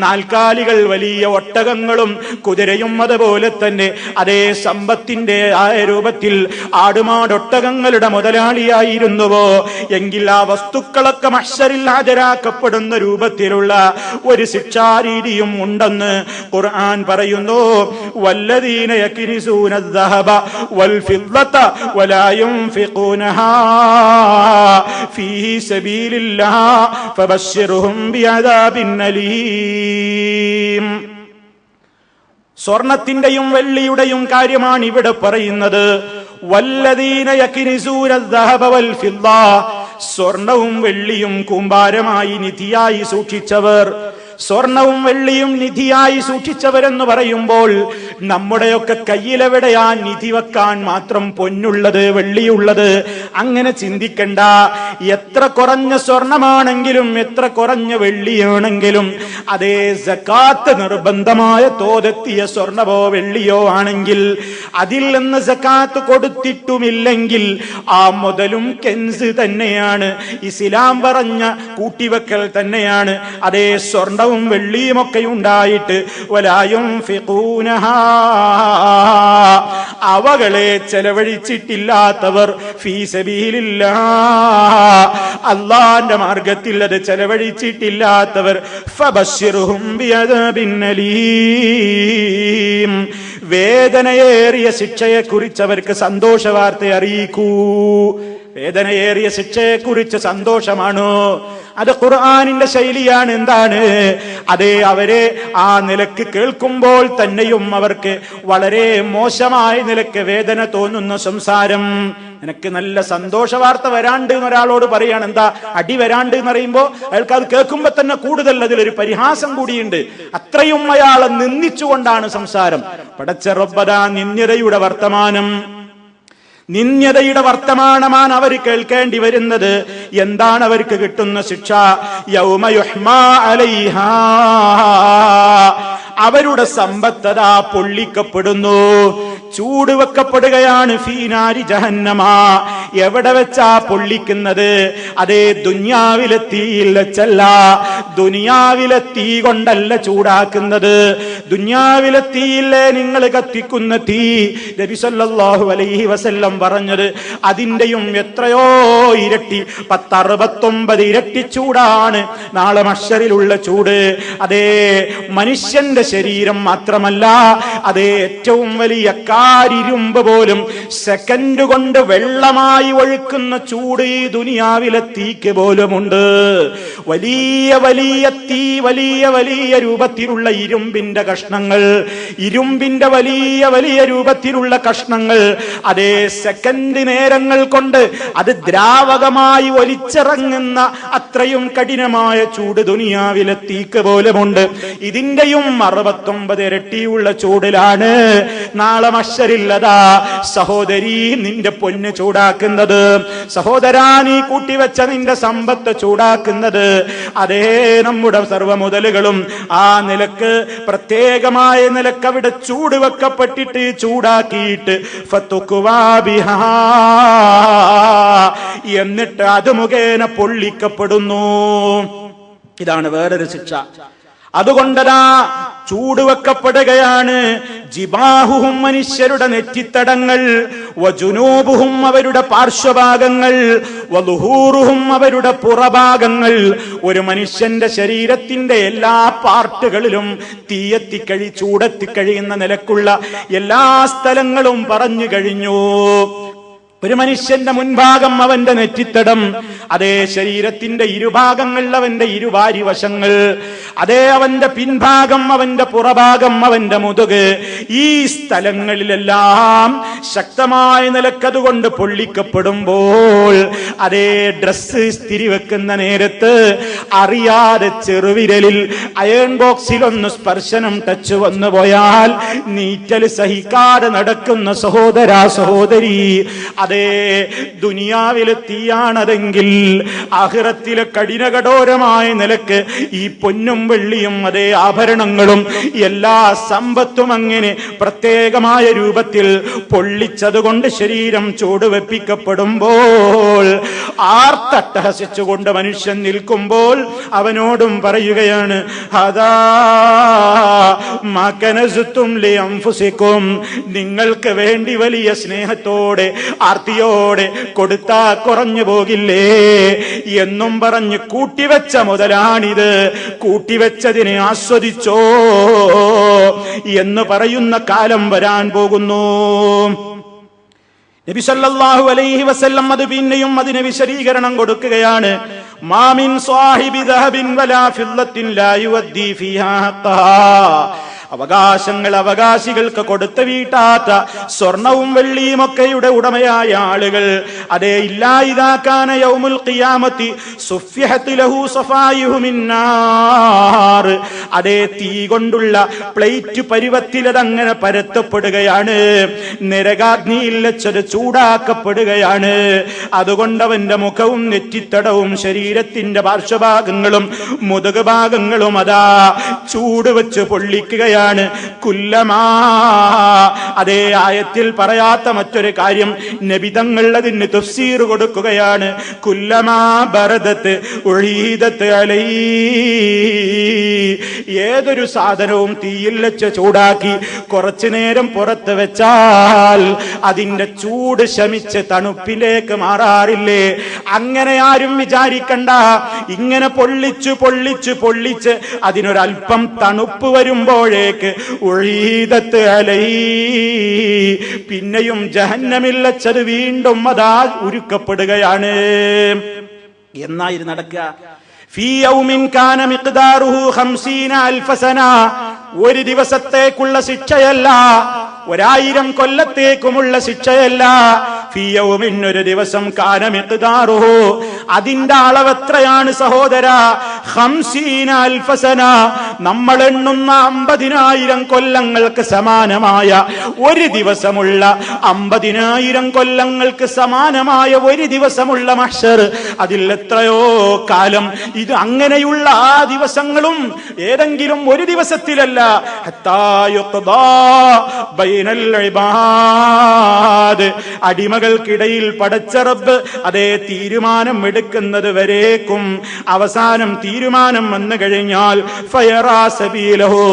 നാൽക്കാലികൾ, വലിയ ഒട്ടകങ്ങളും കുതിരയും അതുപോലെ തന്നെ അതേ സമ്പത്തിന്റെ ആയ രൂപത്തിൽ ആടുമാടൊട്ടകങ്ങളുടെ മുതലാളിയായിരുന്നുവോ എങ്കിൽ ആ വസ്തുക്കളൊക്കെ മഹ്ശറിൽ ഹാജരാക്കപ്പെടുന്ന രൂപത്തിലുള്ള ഒരു ശിക്ഷാരീതിയും ഉണ്ടെന്ന് ഖുർആൻ പറയുന്നു. വല്ലദീന യക്നിസൂന الذهب والفضة ولا ينفقونها في سبيل الله فبشرهم بعذاب أليم. സ്വർണത്തിന്റെയും വെള്ളിയുടെയും കാര്യമാണ് ഇവിടെ പറയുന്നത്. വല്ലദീന യക്നിസൂന الذهب والفضة, സ്വർണവും വെള്ളിയും കൂമ്പാരമായി നിധിയായി സൂക്ഷിച്ചവർ. സ്വർണവും വെള്ളിയും നിധിയായി സൂക്ഷിച്ചവരെന്ന് പറയുമ്പോൾ നമ്മുടെയൊക്കെ കയ്യിലെവിടെയാ നിധി വെക്കാൻ മാത്രം പൊന്നുള്ളത് വെള്ളിയുള്ളത്? അങ്ങനെ ചിന്തിക്കണ്ട. എത്ര കുറഞ്ഞ സ്വർണമാണെങ്കിലും എത്ര കുറഞ്ഞ വെള്ളിയാണെങ്കിലും അതേ സകാത്ത് നിർബന്ധമായ തോതെത്തിയ സ്വർണമോ വെള്ളിയോ ആണെങ്കിൽ അതിൽ നിന്ന് സകാത്ത് കൊടുത്തിട്ടുമില്ലെങ്കിൽ ആ മുതലും കെൻസ് തന്നെയാണ്, ഇസ്ലാം പറഞ്ഞ കൂട്ടിവെക്കൽ തന്നെയാണ്. അതേ, സ്വർണവും വെള്ളിയുമൊക്കെ ഉണ്ടായിട്ട് വലായുൻഫിഖൂനഹാ, അവകളെ ചെലവഴിച്ചിട്ടില്ലാത്തവർ, ഫീ സബീലില്ലാഹ്, അല്ലാഹുവിന്റെ മാർഗത്തിൽ അത് ചെലവഴിച്ചിട്ടില്ലാത്തവർ, ഫബശ്ശിർഹും ബിഅദാബിൻ അലീം, വേദനയേറിയ ശിക്ഷയെക്കുറിച്ച് അവർക്ക് സന്തോഷ വാർത്ത അറിയിക്കൂ. വേദനയേറിയ ശിക്ഷയെക്കുറിച്ച് സന്തോഷമാണോ? അത് ഖുർആനിന്റെ ശൈലിയാണ്. എന്താണ്? അതേ, അവരെ ആ നിലക്ക് കേൾക്കുമ്പോൾ തന്നെയും അവർക്ക് വളരെ മോശമായ നിലക്ക് വേദന തോന്നുന്ന സംസാരം. നിനക്ക് നല്ല സന്തോഷ വാർത്ത വരാണ്ട് എന്നൊരാളോട് പറയാണ്, എന്താ അടി വരാണ്ട് എന്ന് പറയുമ്പോ അയാൾക്ക് അത് കേൾക്കുമ്പോ തന്നെ കൂടുതൽ അതിലൊരു പരിഹാസം കൂടിയുണ്ട്. അത്രയും അയാളെ നിന്ദിച്ചുകൊണ്ടാണ് സംസാരം. പടച്ച റബ്ബനാ, നിന്ദ്യതയുടെ വർത്തമാനം, നിന്ദ്യതയുടെ വർത്തമാനമാണ് അവർ കേൾക്കേണ്ടി വരുന്നത്. എന്താണ് അവർക്ക് കിട്ടുന്ന ശിക്ഷ? യൗമ യുഹ്മാ അലൈഹാ, അവരുടെ സമ്പത്തതാ പൊള്ളിക്കപ്പെടുന്നു, ചൂട് വെക്കപ്പെടുകയാണ്. ഫീനാരി ജഹന്നമ, എവിടെ വെച്ചാ പൊള്ളിക്കുന്നത്? അതേ, ദുനിയാവിലെ തീയിൽ വെച്ചല്ല, ദുനിയാവിലെ തീ കൊണ്ടല്ല ചൂടാക്കുന്നത്. ദുനിയാവിലെ തീയില്ലേ നിങ്ങൾ കത്തിക്കുന്ന തീ? നബി സല്ലല്ലാഹു അലൈഹി വസല്ലം പറഞ്ഞത് അതിന്റെയും എത്രയോ ഇരട്ടി, 1069 ഇരട്ടി ചൂടാണ് നാളെ മഹ്ശറിലുള്ള ചൂട്. അതേ, മനുഷ്യന്റെ ശരീരം മാത്രമല്ല, അതേ ഏറ്റവും വലിയ കാരിരുമ്പ് പോലും സെക്കൻഡ് കൊണ്ട് വെള്ളമായി ഒഴുക്കുന്ന ചൂട് ഈ ദുനിയാവിലെ തീക്ക് പോലുമുണ്ട്. വലിയ വലിയ തീ, വലിയ വലിയ രൂപത്തിലുള്ള ഇരുമ്പിന്റെ കഷ്ണങ്ങൾ, ഇരുമ്പിന്റെ വലിയ വലിയ രൂപത്തിലുള്ള കഷ്ണങ്ങൾ അതേ സെക്കൻഡ് നേരങ്ങൾ കൊണ്ട് അത് ദ്രാവകമായി ഒലിച്ചിറങ്ങുന്ന അത്രയും കഠിനമായ ചൂട് ദുനിയാവിലെ തീക്ക് പോലുമുണ്ട്. ഇതിന്റെയും 69 ഇരട്ടിയുള്ള ചൂടിലാണ് നാളെ മഹ്ശറില്ലതാ സഹോദരി നിന്റെ പൊന്ന് ചൂടാക്കുന്നത്, സഹോദരാ നീ കൂട്ടിവെച്ച നിന്റെ സമ്പത്ത് ചൂടാക്കുന്നത്. അതേ, നമ്മുടെ സർവ്വ മുതലുകളും ആ നിലക്ക് പ്രത്യേകമായ നിലക്ക് അവിടെ ചൂട് വെക്കപ്പെട്ടിട്ട് ചൂടാക്കിയിട്ട് എന്നിട്ട് അത് മുഖേന പൊള്ളിക്കപ്പെടുന്നു. ഇതാണ് വേറൊരു ശിക്ഷ. അതുകൊണ്ടതാ ചൂടുവെക്കപ്പെടുകയാണ്. ജിബാഹുഹും മനുഷ്യരുടെ നെറ്റിത്തടങ്ങൾ, വജുനൂബുഹും അവരുടെ പാർശ്വഭാഗങ്ങൾ, വദുഹൂറുഹും അവരുടെ പുറഭാഗങ്ങൾ. ഒരു മനുഷ്യന്റെ ശരീരത്തിന്റെ എല്ലാ പാർട്ടുകളിലും ചൂടെത്തിക്കഴിയുന്ന നിലക്കുള്ള എല്ലാ സ്ഥലങ്ങളും പറഞ്ഞു കഴിഞ്ഞു. ഒരു മനുഷ്യന്റെ മുൻഭാഗം അവന്റെ നെറ്റിത്തടം, അതേ ശരീരത്തിന്റെ ഇരുഭാഗങ്ങൾ അവന്റെ ഇരുവാരിവശങ്ങൾ, അതേ അവന്റെ പിൻഭാഗം അവന്റെ പുറഭാഗം അവന്റെ മുതുക്, ഈ സ്ഥലങ്ങളിലെല്ലാം ശക്തമായ നിലക്കതുകൊണ്ട് പൊള്ളിക്കപ്പെടുമ്പോൾ അതേ ഡ്രസ്സ് ഇസ്തിരി വെക്കുന്ന നേരത്ത് അറിയാതെ ചെറുവിരലിൽ അയൺ ബോക്സിൽ ഒന്ന് സ്പർശനം ടച്ച് വന്നു പോയാൽ നീറ്റൽ സഹിക്കാതെ നടക്കുന്ന സഹോദരാ സഹോദരി, അതേ ദുനിയാവിലെ തീയാണതെങ്കിൽ ആഖിറത്തിലെ കഠിനകഠോരമായ നിലക്ക് ഈ പൊന്നും വെള്ളിയും അതേ ആഭരണങ്ങളും എല്ലാ സമ്പത്തും അങ്ങനെ പ്രത്യേകമായ രൂപത്തിൽ പൊള്ളിച്ചതുകൊണ്ട് ശരീരം ചൂടുവെപ്പിക്കപ്പെടുമ്പോൾ ആർത്തട്ടഹസിച്ചുകൊണ്ട് മനുഷ്യൻ നിൽക്കുമ്പോൾ അവനോടും പറയുകയാണ്, അതാ മകനസുത്തും ലി അൻഫുസികും, നിങ്ങൾക്ക് വേണ്ടി വലിയ സ്നേഹത്തോടെ ആർത്തിയോടെ കൊടുത്താ കുറഞ്ഞു പോകില്ലേ എന്നും പറഞ്ഞ് കൂട്ടിവെച്ച മുതലാണിത്, കൂട്ടിവെച്ചതിനെ ആസ്വദിച്ചോ എന്ന് പറയുന്ന കാലം വരാൻ പോകുന്നു. നബി സല്ലല്ലാഹു അലൈഹി വസല്ലം അത് പിന്നെയും അതിന് വിശദീകരണം കൊടുക്കുകയാണ്. മാമിൻ സാഹിബി ദഹബിൻ വലാ ഫില്ലത്തിൻ ലാ യുദ്ദി ഫീഹാ ഹഖ്ഖഹാ, അവകാശങ്ങൾ അവകാശികൾക്ക് കൊടുത്തു വീട്ടാത്ത സ്വർണവും വെള്ളിയും ഒക്കെയുടെ ഉടമയായ ആളുകൾ, അതേ ഇല്ലായിദാകാന യൗമുൽ ഖിയാമത്തി സുഫ്യഹത് ലഹു സഫായിഹു മിന്നാർ, അതേ തീ കൊണ്ടുള്ള പ്ലേറ്റ് പരുവത്തിലതങ്ങനെ പരത്തപ്പെടുകയാണ്, നരകാഗ്നിയിൽ വെച്ചത് ചൂടാക്കപ്പെടുകയാണ്. അതുകൊണ്ട് അവന്റെ മുഖവും നെറ്റിത്തടവും ശരീരത്തിന്റെ പാർശ്വഭാഗങ്ങളും മുതുക് ഭാഗങ്ങളും അതാ ചൂട് വെച്ച് പൊള്ളിക്കുകയാണ്. കുല്ലമാ, അതേ ആയത്തിൽ പറയാത്ത മറ്റൊരു കാര്യം നബി തങ്ങൾ അതിന് തഫ്സീർ കൊടുക്കുകയാണ്. കുല്ലമാ ബറദത്ത് ഉഈദത്ത് അലൈ, ഏതൊരു സാധനവും തീയിൽ വെച്ച് ചൂടാക്കി കുറച്ചു നേരം പുറത്ത് വെച്ചാൽ അതിന്റെ ചൂട് ശമിച്ച് തണുപ്പിലേക്ക് മാറാറില്ലേ? അങ്ങനെ ആരും വിചാരിക്കണ്ട, ഇങ്ങനെ പൊള്ളിച്ചു പൊള്ളിച്ചു പൊള്ളിച്ച് അതിനൊരൽപ്പം തണുപ്പ് വരുമ്പോഴേ ഉഈദത്ത് അലൈ, പിന്നെയും ജഹന്നമിൽ വെച്ചത് വീണ്ടും അതാ ഉരുക്കപ്പെടുകയാണ്. എന്നായി നടക്കുക? ഫീ യൗമിൻ കാന മിഖ്ദാറുഹു 50,000 സന, ഒരു ദിവസത്തേക്കുള്ള ശിക്ഷയല്ല, 1000 കൊല്ലത്തേക്കുമുള്ള ശിക്ഷയല്ല. ഫീ യൗമിൻ, ഒരു ദിവസം, കാന മിഖ്ദാറുഹു, അതിന്റെ അളവെത്രയാണ് സഹോദര? 50,000 സന, നമ്മൾ എണ്ണുന്ന 50,000 കൊല്ലങ്ങൾക്ക് സമാനമായ ഒരു ദിവസമുള്ള 50,000 കൊല്ലങ്ങൾക്ക് സമാനമായ ഒരു ദിവസമുള്ള മഹ്ശർ, അതിൽ എത്രയോ കാലം. ഇത് അങ്ങനെയുള്ള ആ ദിവസങ്ങളും ഏതെങ്കിലും ഒരു ദിവസത്തിലല്ല. ഹത്താ യുഖ്ദാ ബൈനൽ ഇബാദ്, അടിമകൾക്കിടയിൽ പടച്ച റബ്ബ് അതേ തീരുമാനം എടുക്കുന്നത് വരേക്കും. അവസാനം തീരുമാനം വന്നു കഴിഞ്ഞാൽ ഫയറാ സബീലഹു,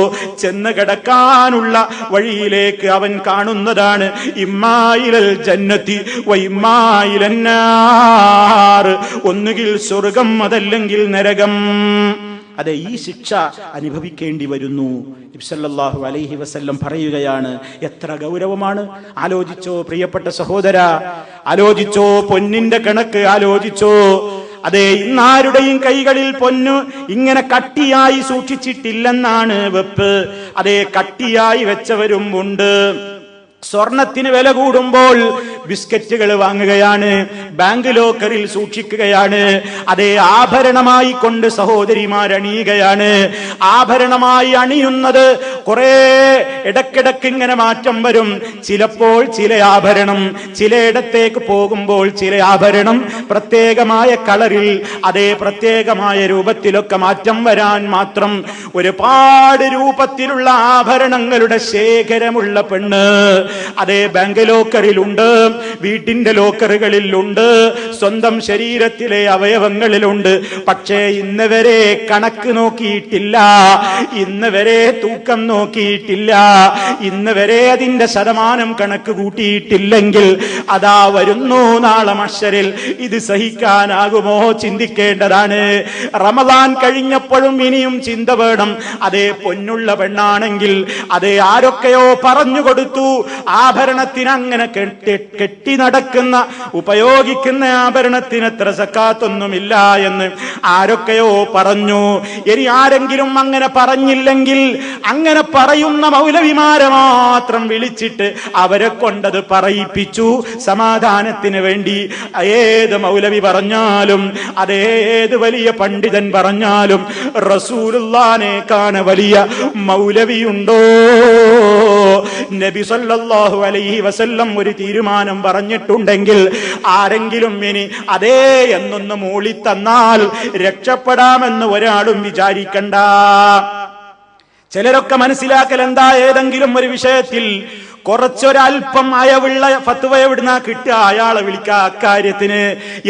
ചെന്ന് കിടക്കാനുള്ള വഴിയിലേക്ക് അവൻ കാണുന്നതാണ് ഇമ്മായിലൽ ജന്നതി വ ഇമ്മായിലൻ നാർ, ഒന്നുകിൽ സ്വർഗം അതല്ലെങ്കിൽ നരകം. അതെ, ഈ ശിക്ഷ അനുഭവിക്കേണ്ടി വരുന്നു. നബി സല്ലല്ലാഹു അലൈഹി വസല്ലം പറയുകയാണ്. എത്ര ഗൗരവമാണ്! ആലോചിച്ചോ പ്രിയപ്പെട്ട സഹോദര, ആലോചിച്ചോ, പൊന്നിന്റെ കണക്ക് ആലോചിച്ചോ. അതെ, ഇന്നാരുടെയും കൈകളിൽ പൊന്നു ഇങ്ങനെ കട്ടിയായി സൂക്ഷിച്ചിട്ടില്ലെന്നാണ് വെപ്പ്. അതേ, കട്ടിയായി വെച്ചവരും ഉണ്ട്. സ്വർണത്തിന് വില കൂടുമ്പോൾ ബിസ്ക്കറ്റുകൾ വാങ്ങുകയാണ്, ബാങ്ക് ലോക്കറിൽ സൂക്ഷിക്കുകയാണ്. അതേ, ആഭരണമായി കൊണ്ട് സഹോദരിമാർ അണിയുകയാണ്. ആഭരണമായി അണിയുന്നത് കുറെ ഇടക്കിടക്ക് ഇങ്ങനെ മാറ്റം വരും. ചിലപ്പോൾ ചില ആഭരണം, ചിലയിടത്തേക്ക് പോകുമ്പോൾ ചില ആഭരണം പ്രത്യേകമായ കളറിൽ, അതേ പ്രത്യേകമായ രൂപത്തിലൊക്കെ മാറ്റം വരാൻ മാത്രം ഒരുപാട് രൂപത്തിലുള്ള ആഭരണങ്ങളുടെ ശേഖരമുള്ള പെണ്ണ് അതേ ബാങ്ക് ലോക്കറിലുണ്ട്, വീട്ടിന്റെ ലോക്കറുകളിലുണ്ട്, സ്വന്തം ശരീരത്തിലെ അവയവങ്ങളിലുണ്ട്. പക്ഷേ ഇന്ന് വരെ കണക്ക് നോക്കിയിട്ടില്ല, ഇന്ന് വരെ തൂക്കം നോക്കിയിട്ടില്ല, ഇന്ന് വരെ അതിന്റെ ശതമാനം കണക്ക് കൂട്ടിയിട്ടില്ലെങ്കിൽ അതാ വരുന്നു നാളെ മഹ്ശറിൽ. ഇത് സഹിക്കാനാകുമോ? ചിന്തിക്കേണ്ടതാണ്. റമദാൻ കഴിഞ്ഞപ്പോഴും ഇനിയും ചിന്ത വേണം. അതേ പൊന്നുള്ള പെണ്ണാണെങ്കിൽ അതേ ആരൊക്കെയോ പറഞ്ഞു കൊടുത്തു, ആഭരണത്തിന് അങ്ങനെ കെട്ടി നടക്കുന്ന ഉപയോഗിക്കുന്ന ആഭരണത്തിന് എത്ര സക്കാത്തൊന്നുമില്ല എന്ന് ആരൊക്കെയോ പറഞ്ഞു. ഇനി ആരെങ്കിലും അങ്ങനെ പറഞ്ഞില്ലെങ്കിൽ അങ്ങനെ പറയുന്ന മൗലവിമാരെ മാത്രം വിളിച്ചിട്ട് അവരെ കൊണ്ടത് പറയിപ്പിച്ചു സമാധാനത്തിന് വേണ്ടി. ഏത് മൗലവി പറഞ്ഞാലും അതേത് വലിയ പണ്ഡിതൻ പറഞ്ഞാലും റസൂലുള്ളാഹിനേക്കാൾ വലിയ മൗലവിയുണ്ടോ? നബി സല്ലല്ലാഹു അലൈഹി വസല്ലം ഒരു തീരുമാനം പറഞ്ഞിട്ടുണ്ടെങ്കിൽ ആരെങ്കിലും ഇനി അതേ എന്നൊന്ന് മൂളി തന്നാൽ രക്ഷപ്പെടാമെന്ന് ഒരാളും വിചാരിക്കണ്ട. ചിലരൊക്കെ മനസ്സിലാക്കൽ എന്താ, ഏതെങ്കിലും ഒരു വിഷയത്തിൽ കുറച്ചൊരൽപ്പം അയവുള്ള ഫത്വ എവിടുന്നാ കിട്ടുക, അയാളെ വിളിക്കുക അക്കാര്യത്തിന്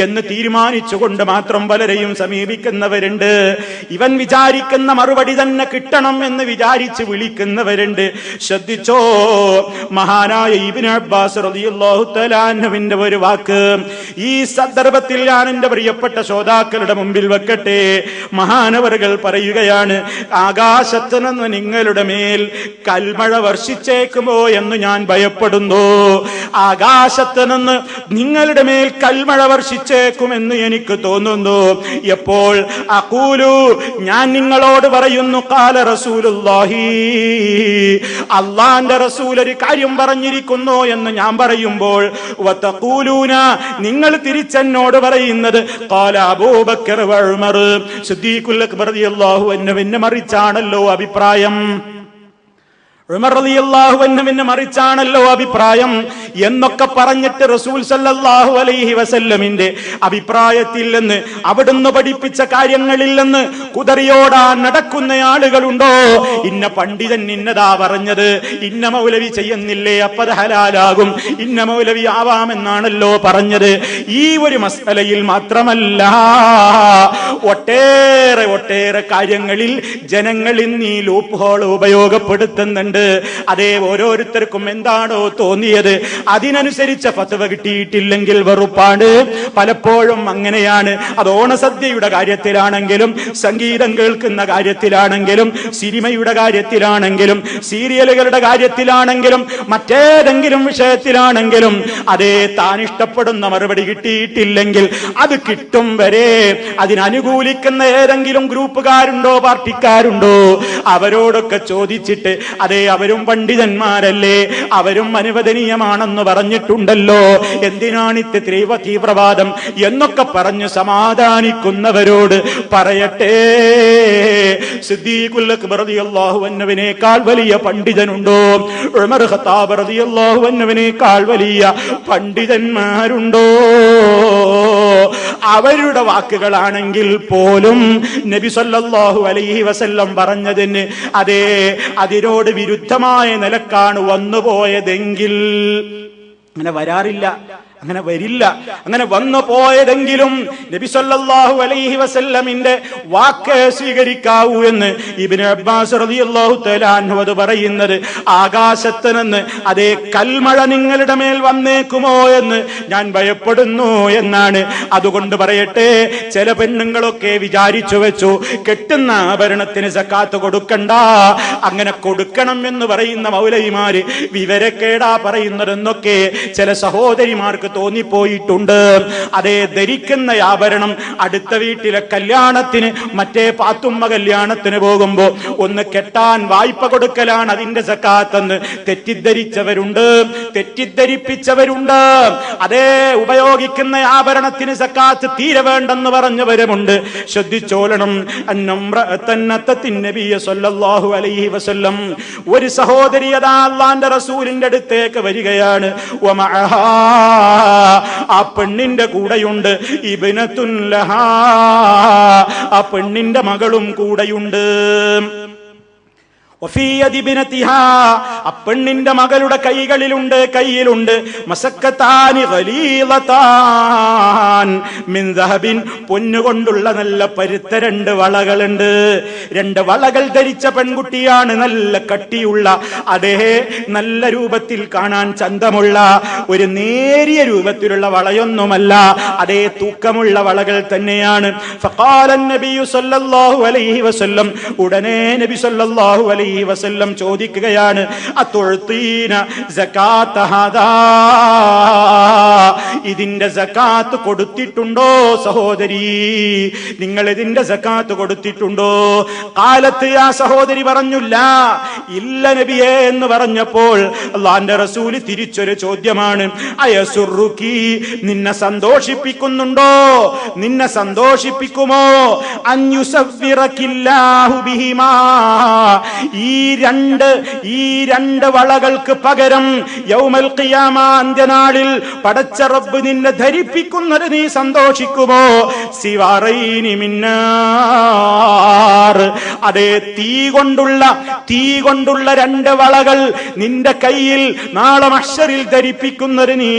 എന്ന് തീരുമാനിച്ചുകൊണ്ട് മാത്രം പലരെയും സമീപിക്കുന്നവരുണ്ട്. ഇവൻ വിചാരിക്കുന്ന മറുപടി തന്നെ കിട്ടണം എന്ന് വിചാരിച്ച് വിളിക്കുന്നവരുണ്ട്. ശ്രദ്ധിച്ചോ, മഹാനായ ഇബ്നു അബ്ബാസ് റളിയല്ലാഹു തആല അൻഹുവിന്റെ ഒരു വാക്ക് ഈ സന്ദർഭത്തിൽ ഞാൻ എന്റെ പ്രിയപ്പെട്ട ശ്രോതാക്കളുടെ മുമ്പിൽ വെക്കട്ടെ. മഹാനവറുകൾ പറയുകയാണ്, ആകാശത്ത് നിന്ന് നിങ്ങളുടെ മേൽ കൽമഴ വർഷിച്ചേക്കുമോ എന്ന് ഞാൻ ഭയപ്പെടുന്നു. ആകാശത്ത് നിന്ന് നിങ്ങളുടെ മേൽ കൽമഴ വർഷിച്ചേക്കുമെന്ന് എനിക്ക് തോന്നുന്നു. എപ്പോൾ? അഖൂലു, ഞാൻ നിങ്ങളോട് പറയുന്നു, ഖാല റസൂലുള്ളാഹി, അല്ലാഹുവിന്റെ റസൂൽ ഒരു കാര്യം പറഞ്ഞിരിക്കുന്നു എന്ന് ഞാൻ പറയുമ്പോൾ, വതഖൂലൂന, നിങ്ങൾ തിരിച്ചെന്നോട് പറയുന്നത്, ഖാല അബൂബക്കർ വ ഉമർ, സിദ്ദീഖുൽ അക്ബർ റളിയല്ലാഹു അൻഹുവിനെ മറിച്ചാണല്ലോ അഭിപ്രായം. ഉമർ റളിയല്ലാഹു അൻഹുവിനെ മറിച്ചാണല്ലോ അഭിപ്രായം എന്നൊക്കെ പറഞ്ഞിട്ട് റസൂൽ സല്ലല്ലാഹു അലൈഹി വസല്ലമിന്റെ അഭിപ്രായത്തിൽ നിന്ന്, അവിടുന്ന് പഠിപ്പിച്ച കാര്യങ്ങളിൽ നിന്ന് കുതറിയോടാൻ നടക്കുന്ന ആളുകളുണ്ടോ? ഇന്ന പണ്ഡിതൻ ഇന്നതാ പറഞ്ഞത്, ഇന്ന മൗലവി ചെയ്യുന്നില്ലേ അപ്പത് ഹലാലാകും, ഇന്ന മൗലവി ആവാമെന്നാണല്ലോ പറഞ്ഞത്. ഈ ഒരു മസ്അലയിൽ മാത്രമല്ല, ഒട്ടേറെ കാര്യങ്ങളിൽ ജനങ്ങൾ ഇന്ന് ഈ ലൂപ്പ് ഹോൾ ഉപയോഗപ്പെടുത്തുന്നുണ്ട്. അതേ, ഓരോരുത്തർക്കും എന്താണോ തോന്നിയത് അതിനനുസരിച്ച ഫത്വ കിട്ടിയിട്ടില്ലെങ്കിൽ വെറുപ്പാണ്. പലപ്പോഴും അങ്ങനെയാണ്. അത് ഓണസദ്യയുടെ കാര്യത്തിലാണെങ്കിലും, സംഗീതം കേൾക്കുന്ന കാര്യത്തിലാണെങ്കിലും, സിനിമയുടെ കാര്യത്തിലാണെങ്കിലും, സീരിയലുകളുടെ കാര്യത്തിലാണെങ്കിലും, മറ്റേതെങ്കിലും വിഷയത്തിലാണെങ്കിലും, അതേ താൻ ഇഷ്ടപ്പെടുന്ന മറുപടി കിട്ടിയിട്ടില്ലെങ്കിൽ അത് കിട്ടും വരെ അതിനനുകൂലിക്കുന്ന ഏതെങ്കിലും ഗ്രൂപ്പുകാരുണ്ടോ, പാർട്ടിക്കാരുണ്ടോ, അവരോടൊക്കെ ചോദിച്ചിട്ട് അതേ അവരും പണ്ഡിതന്മാരല്ലേ, അവരും അനുവദനീയമാണെന്ന് പറഞ്ഞിട്ടുണ്ടല്ലോ, എന്തിനാണിത് തീവ്രവാദം എന്നൊക്കെ പറഞ്ഞു സമാധാനിക്കുന്നവരോട് പറയട്ടെ, സിദ്ദീഖുൽ അക്ബർ റളിയല്ലാഹു അൻഹുവിനേക്കാൾ വലിയ പണ്ഡിതനുണ്ടോ? ഉമർ ഖത്താബ് റളിയല്ലാഹു അൻഹുവിനേക്കാൾ വലിയ പണ്ഡിതന്മാരുണ്ടോ? അവരുടെ വാക്കുകളാണെങ്കിൽ പോലും നബി സല്ലല്ലാഹു അലൈഹി വസല്ലം പറഞ്ഞതിന് അതേ അതിനോട് വിരുദ്ധമായ നിലക്കാണ് വന്നുപോയതെങ്കിൽ, അങ്ങനെ വരാറില്ല, അങ്ങനെ വരില്ല. അങ്ങനെ വന്നു പോയതെങ്കിലും നബി സല്ലല്ലാഹു അലൈഹി വസല്ലമിന്റെ വാക്ക് സ്വീകരിക്കാവൂ എന്ന് ഇബ്നു അബ്ബാസ് റളിയല്ലാഹു തആല അൻഹു അത് പറയുന്നത്. ആകാശത്ത് നിന്ന് അതേ കൽമഴ നിങ്ങളുടെ മേൽ വന്നേക്കുമോ എന്ന് ഞാൻ ഭയപ്പെടുന്നു എന്നാണ്. അതുകൊണ്ട് പറയട്ടെ, ചില പെണ്ണുങ്ങളൊക്കെ വിചാരിച്ചു വെച്ചു കെട്ടുന്ന ആഭരണത്തിന് സക്കാത്ത് കൊടുക്കണ്ട, അങ്ങനെ കൊടുക്കണം എന്ന് പറയുന്ന മൗലവിമാര് വിവരക്കേടാ പറയുന്നതെന്നൊക്കെ ചില സഹോദരിമാർക്ക് തോന്നിപ്പോയിട്ടുണ്ട്. അതേ, ധരിക്കുന്ന ആഭരണം അടുത്ത വീട്ടിലെ കല്യാണത്തിന്, മറ്റേ പാത്തുമ്മ കല്യാണത്തിന് പോകുമ്പോ ഒന്ന് കെട്ടാൻ വായ്പ കൊടുക്കലാണ് അതിന്റെ സക്കാത്തെന്ന് തെറ്റിദ്ധരിച്ചവരുണ്ട്, തെറ്റിദ്ധരിപ്പിച്ചവരുണ്ട്. അതേ, ഉപയോഗിക്കുന്ന ആഭരണത്തിന് സക്കാത്ത് തീരെ വേണ്ടെന്ന് പറഞ്ഞവരുമുണ്ട്. ശ്രദ്ധിച്ചോളണം. സല്ലല്ലാഹു അലൈഹി വസല്ലം ഒരു സഹോദരി അതാ അല്ലാഹുവിന്റെ റസൂലിന്റെ അടുത്തേക്ക് വരികയാണ്. ആ പെണ്ണിന്റെ കൂടെയുണ്ട് ഇബ്നത്തുൻ ലഹാ, ആ പെണ്ണിന്റെ മകളും കൂടെയുണ്ട്. പെണ്ണിന്റെ മകളുടെ കയ്യിലുണ്ട് മസക്കത്താനി ഗലീളതാൻ മിൻ ദഹബിൻ, പൊന്നുകൊണ്ടുള്ള നല്ല പരുത്ത 2 വളകളുണ്ട്. 2 വളകൾ ധരിച്ച പെൺകുട്ടിയാണ്. നല്ല കട്ടിയുള്ള, അതേ നല്ല രൂപത്തിൽ കാണാൻ ചന്തമുള്ള, ഒരു നേരിയ രൂപത്തിലുള്ള വളയൊന്നുമല്ല, അതേ തൂക്കമുള്ള വളകൾ തന്നെയാണ്. ഫഖാല നബിയു സല്ലല്ലാഹു അലൈഹി വസല്ലം, ഉടനെ നബി സല്ലല്ലാഹു അലൈഹി വസല്ലം ചോദിക്കുകയാണ്, അതുഅതീന സകാത ഹാദാ, ഇതിന്റെ സകാത്ത് കൊടുത്തിട്ടുണ്ടോ സഹോദരി? നിങ്ങൾ ഇതിന്റെ സകാത്ത് കൊടുത്തിട്ടുണ്ടോ? ഖാലത്ത്, ആ സഹോദരി പറഞ്ഞു, ലാ, ഇല്ല നബിയേ എന്ന് പറഞ്ഞപ്പോൾ അല്ലാഹുവിന്റെ റസൂല് തിരിച്ചൊരു ചോദ്യമാണ്, അയസുറുക്കി, നിന്നെ സന്തോഷിപ്പിക്കുന്നുണ്ടോ? നിന്നെ സന്തോഷിപ്പിക്കുമോ? അൻയുസവ്വിറകില്ലാഹു ബിഹിമാ, ഈ രണ്ട് വളകൾക്ക് പകരം യൗമൽ ഖിയാമ, അന്ത്യനാളിൽ പടച്ച റബ്ബ് നിന്നെ ധരിപ്പിക്കുന്നത് നീ സന്തോഷിക്കുമോ? സിവാറൈനി മിന്നാർ, അതേ തീ കൊണ്ടുള്ള 2 വളകൾ നിന്റെ കയ്യിൽ നാളെ മഹ്ശറിൽ ധരിപ്പിക്കുന്നത് നീ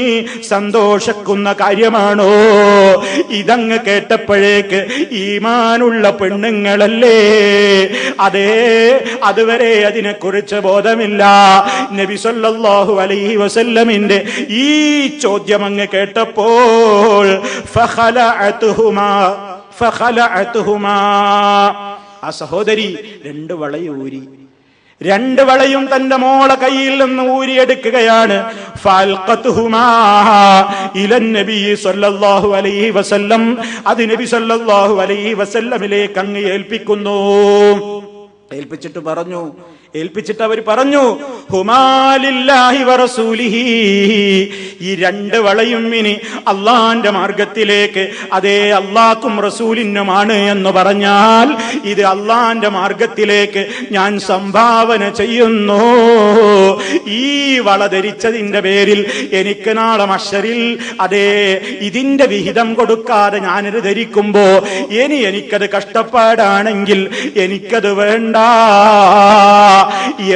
സന്തോഷിക്കുന്ന കാര്യമാണോ? ഇതങ്ങ് കേട്ടപ്പോഴേക്ക് ഈമാനുള്ള പെണ്ണുങ്ങളല്ലേ, അതേ അതുവരെ അതിനെക്കുറിച്ച് ബോധമില്ല. നബി സല്ലല്ലാഹു അലൈഹി വസല്ലമിന്റെ ഈ ചോദ്യം അങ്ങ് കേട്ടപ്പോൾ ഫഖലഅതുഹുമാ, ആ സഹോദരി 2 വളയൂരി, 2 വളയും തന്റെ മോളെ കയ്യിൽ നിന്ന് ഊരിയെടുക്കുകയാണ്. ഫൽഖതുഹുമാ ഇലൻ നബി സല്ലല്ലാഹു അലൈഹി വസല്ലം, അത് നബി സല്ലല്ലാഹു അലൈഹി വസല്ലമിലേക്ക് അങ്ങ് ഏൽപ്പിക്കുന്നു. ഏൽപ്പിച്ചിട്ട് അവർ പറഞ്ഞു, ഹുമാലില്ലാഹി വറസൂലിഹി, ഈ 2 വളയും ഇനി അള്ളാന്റെ മാർഗത്തിലേക്ക്, അതേ അള്ളാഹ്ക്കും റസൂലിനുമാണ് എന്ന് പറഞ്ഞാൽ ഇത് അള്ളാന്റെ മാർഗത്തിലേക്ക് ഞാൻ സംഭാവന ചെയ്യുന്നു. ഈ വള ധരിച്ചതിന്റെ പേരിൽ എനിക്ക് നാളെ മഹ്ശറിൽ അതേ ഇതിന്റെ വിഹിതം കൊടുക്കാതെ ഞാനിത് ധരിക്കുമ്പോ എനിക്കത് കഷ്ടപ്പാടാണെങ്കിൽ എനിക്കത് വേണ്ട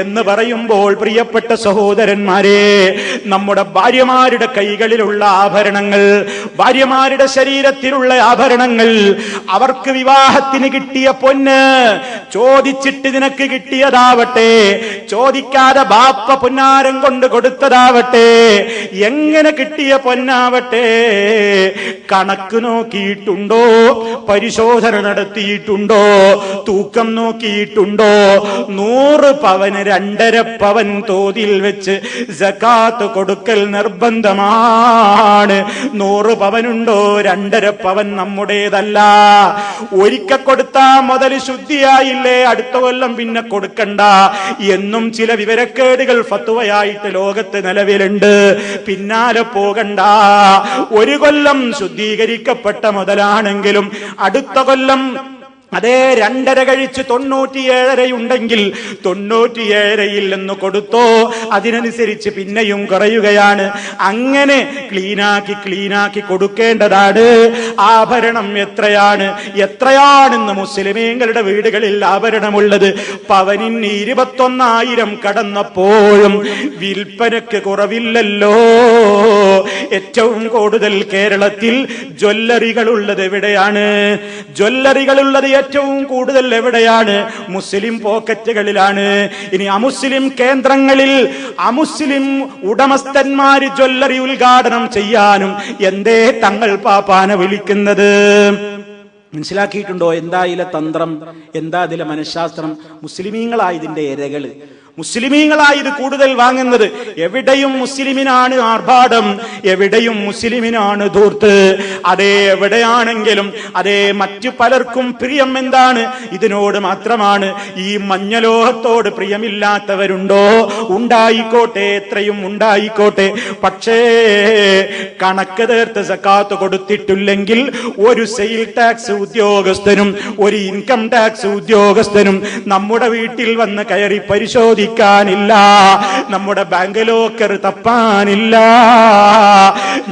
എന്ന് പറയുമ്പോൾ, പ്രിയപ്പെട്ട സഹോദരന്മാരെ, നമ്മുടെ ഭാര്യമാരുടെ കൈകളിലുള്ള ആഭരണങ്ങൾ, ഭാര്യമാരുടെ ശരീരത്തിലുള്ള ആഭരണങ്ങൾ, അവർക്ക് വിവാഹത്തിന് കിട്ടിയ പൊന്ന് ചോദിച്ചിട്ട് നിനക്ക് കിട്ടിയതാവട്ടെ, ചോദിക്കാതെ ബാപ്പ പൊന്നാരം കൊണ്ട് കൊടുത്തതാവട്ടെ, എങ്ങനെ കിട്ടിയ പൊന്നാവട്ടെ, കണക്ക് നോക്കിയിട്ടുണ്ടോ? പരിശോധന നടത്തിയിട്ടുണ്ടോ? തൂക്കം നോക്കിയിട്ടുണ്ടോ? 100 പവന് 2.5 പവൻ തോതിൽ വെച്ച് സകാത്ത് കൊടുക്കൽ നിർബന്ധമാണ്. 100 പവനുണ്ടോ? 2.5 പവൻ നമ്മുടേതല്ല. ഒരിക്കൽ കൊടുത്താ മുതൽ ശുദ്ധിയായില്ലേ, അടുത്ത കൊല്ലം പിന്നെ കൊടുക്കണ്ട എന്നും ചില വിവരക്കേടുകൾ ഫത്വയായിട്ട് ലോകത്ത് നിലവിലുണ്ട്. പിന്നാലെ പോകണ്ട. 1 കൊല്ലം ശുദ്ധീകരിക്കപ്പെട്ട മുതലാണെങ്കിലും അടുത്ത കൊല്ലം അതേ 2.5 കഴിച്ച് 97 ഉണ്ടെങ്കിൽ 97യിൽ നിന്ന് കൊടുത്തോ, അതിനനുസരിച്ച് പിന്നെയും കുറയുകയാണ്. അങ്ങനെ ക്ലീനാക്കി കൊടുക്കേണ്ടതാണ്. ആഭരണം എത്രയാണെന്ന് മുസ്ലിമീങ്ങളുടെ വീടുകളിൽ ആഭരണമുള്ളത് പവനിന് 21,000 കടന്നപ്പോഴും വിൽപ്പനക്ക് കുറവില്ലല്ലോ. ഏറ്റവും കൂടുതൽ കേരളത്തിൽ ജ്വല്ലറികളുള്ളത് എവിടെയാണ്? ജ്വല്ലറികളുള്ളത് ഏറ്റവും കൂടുതൽ എവിടെയാണ്? മുസ്ലിം പോക്കറ്റുകളിലാണ്. ഇനി അമുസ്ലിം കേന്ദ്രങ്ങളിൽ അമുസ്ലിം ഉടമസ്ഥന്മാര് ജ്വല്ലറി ഉദ്ഘാടനം ചെയ്യാനും എന്തേ തങ്ങൾ പാപ്പാനെ വിളിക്കുന്നത്? മനസ്സിലാക്കിയിട്ടുണ്ടോ? എന്താ ഇതിലെ തന്ത്രം, എന്താ ഇതിലെ മനഃശാസ്ത്രം? മുസ്ലിമീങ്ങളായി ഇതിന്റെ ഇരകള്, മുസ്ലിമീങ്ങളായി ഇത് കൂടുതൽ വാങ്ങുന്നത്. എവിടെയും മുസ്ലിമിനാണ് ആർഭാടം, എവിടെയും മുസ്ലിമിനാണ് ധൂർത്ത്. അതേ എവിടെയാണെങ്കിലും അതേ മറ്റു പലർക്കും പ്രിയം എന്താണ്? ഇതിനോട് മാത്രമാണ്. ഈ മഞ്ഞലോഹത്തോട് പ്രിയമില്ലാത്തവരുണ്ടോ? ഉണ്ടായിക്കോട്ടെ, എത്രയും ഉണ്ടായിക്കോട്ടെ. പക്ഷേ കണക്ക് തീർത്ത് സക്കാത്ത് കൊടുത്തിട്ടില്ലെങ്കിൽ ഒരു സെയിൽ ടാക്സ് ഉദ്യോഗസ്ഥനും ഒരു ഇൻകം ടാക്സ് ഉദ്യോഗസ്ഥനും നമ്മുടെ വീട്ടിൽ വന്ന് കയറി പരിശോധിക്കും. ആലോചിക്കാനില്ല, നമ്മുടെ ബാങ്ക് ലോക്കർ തപ്പാനില്ല.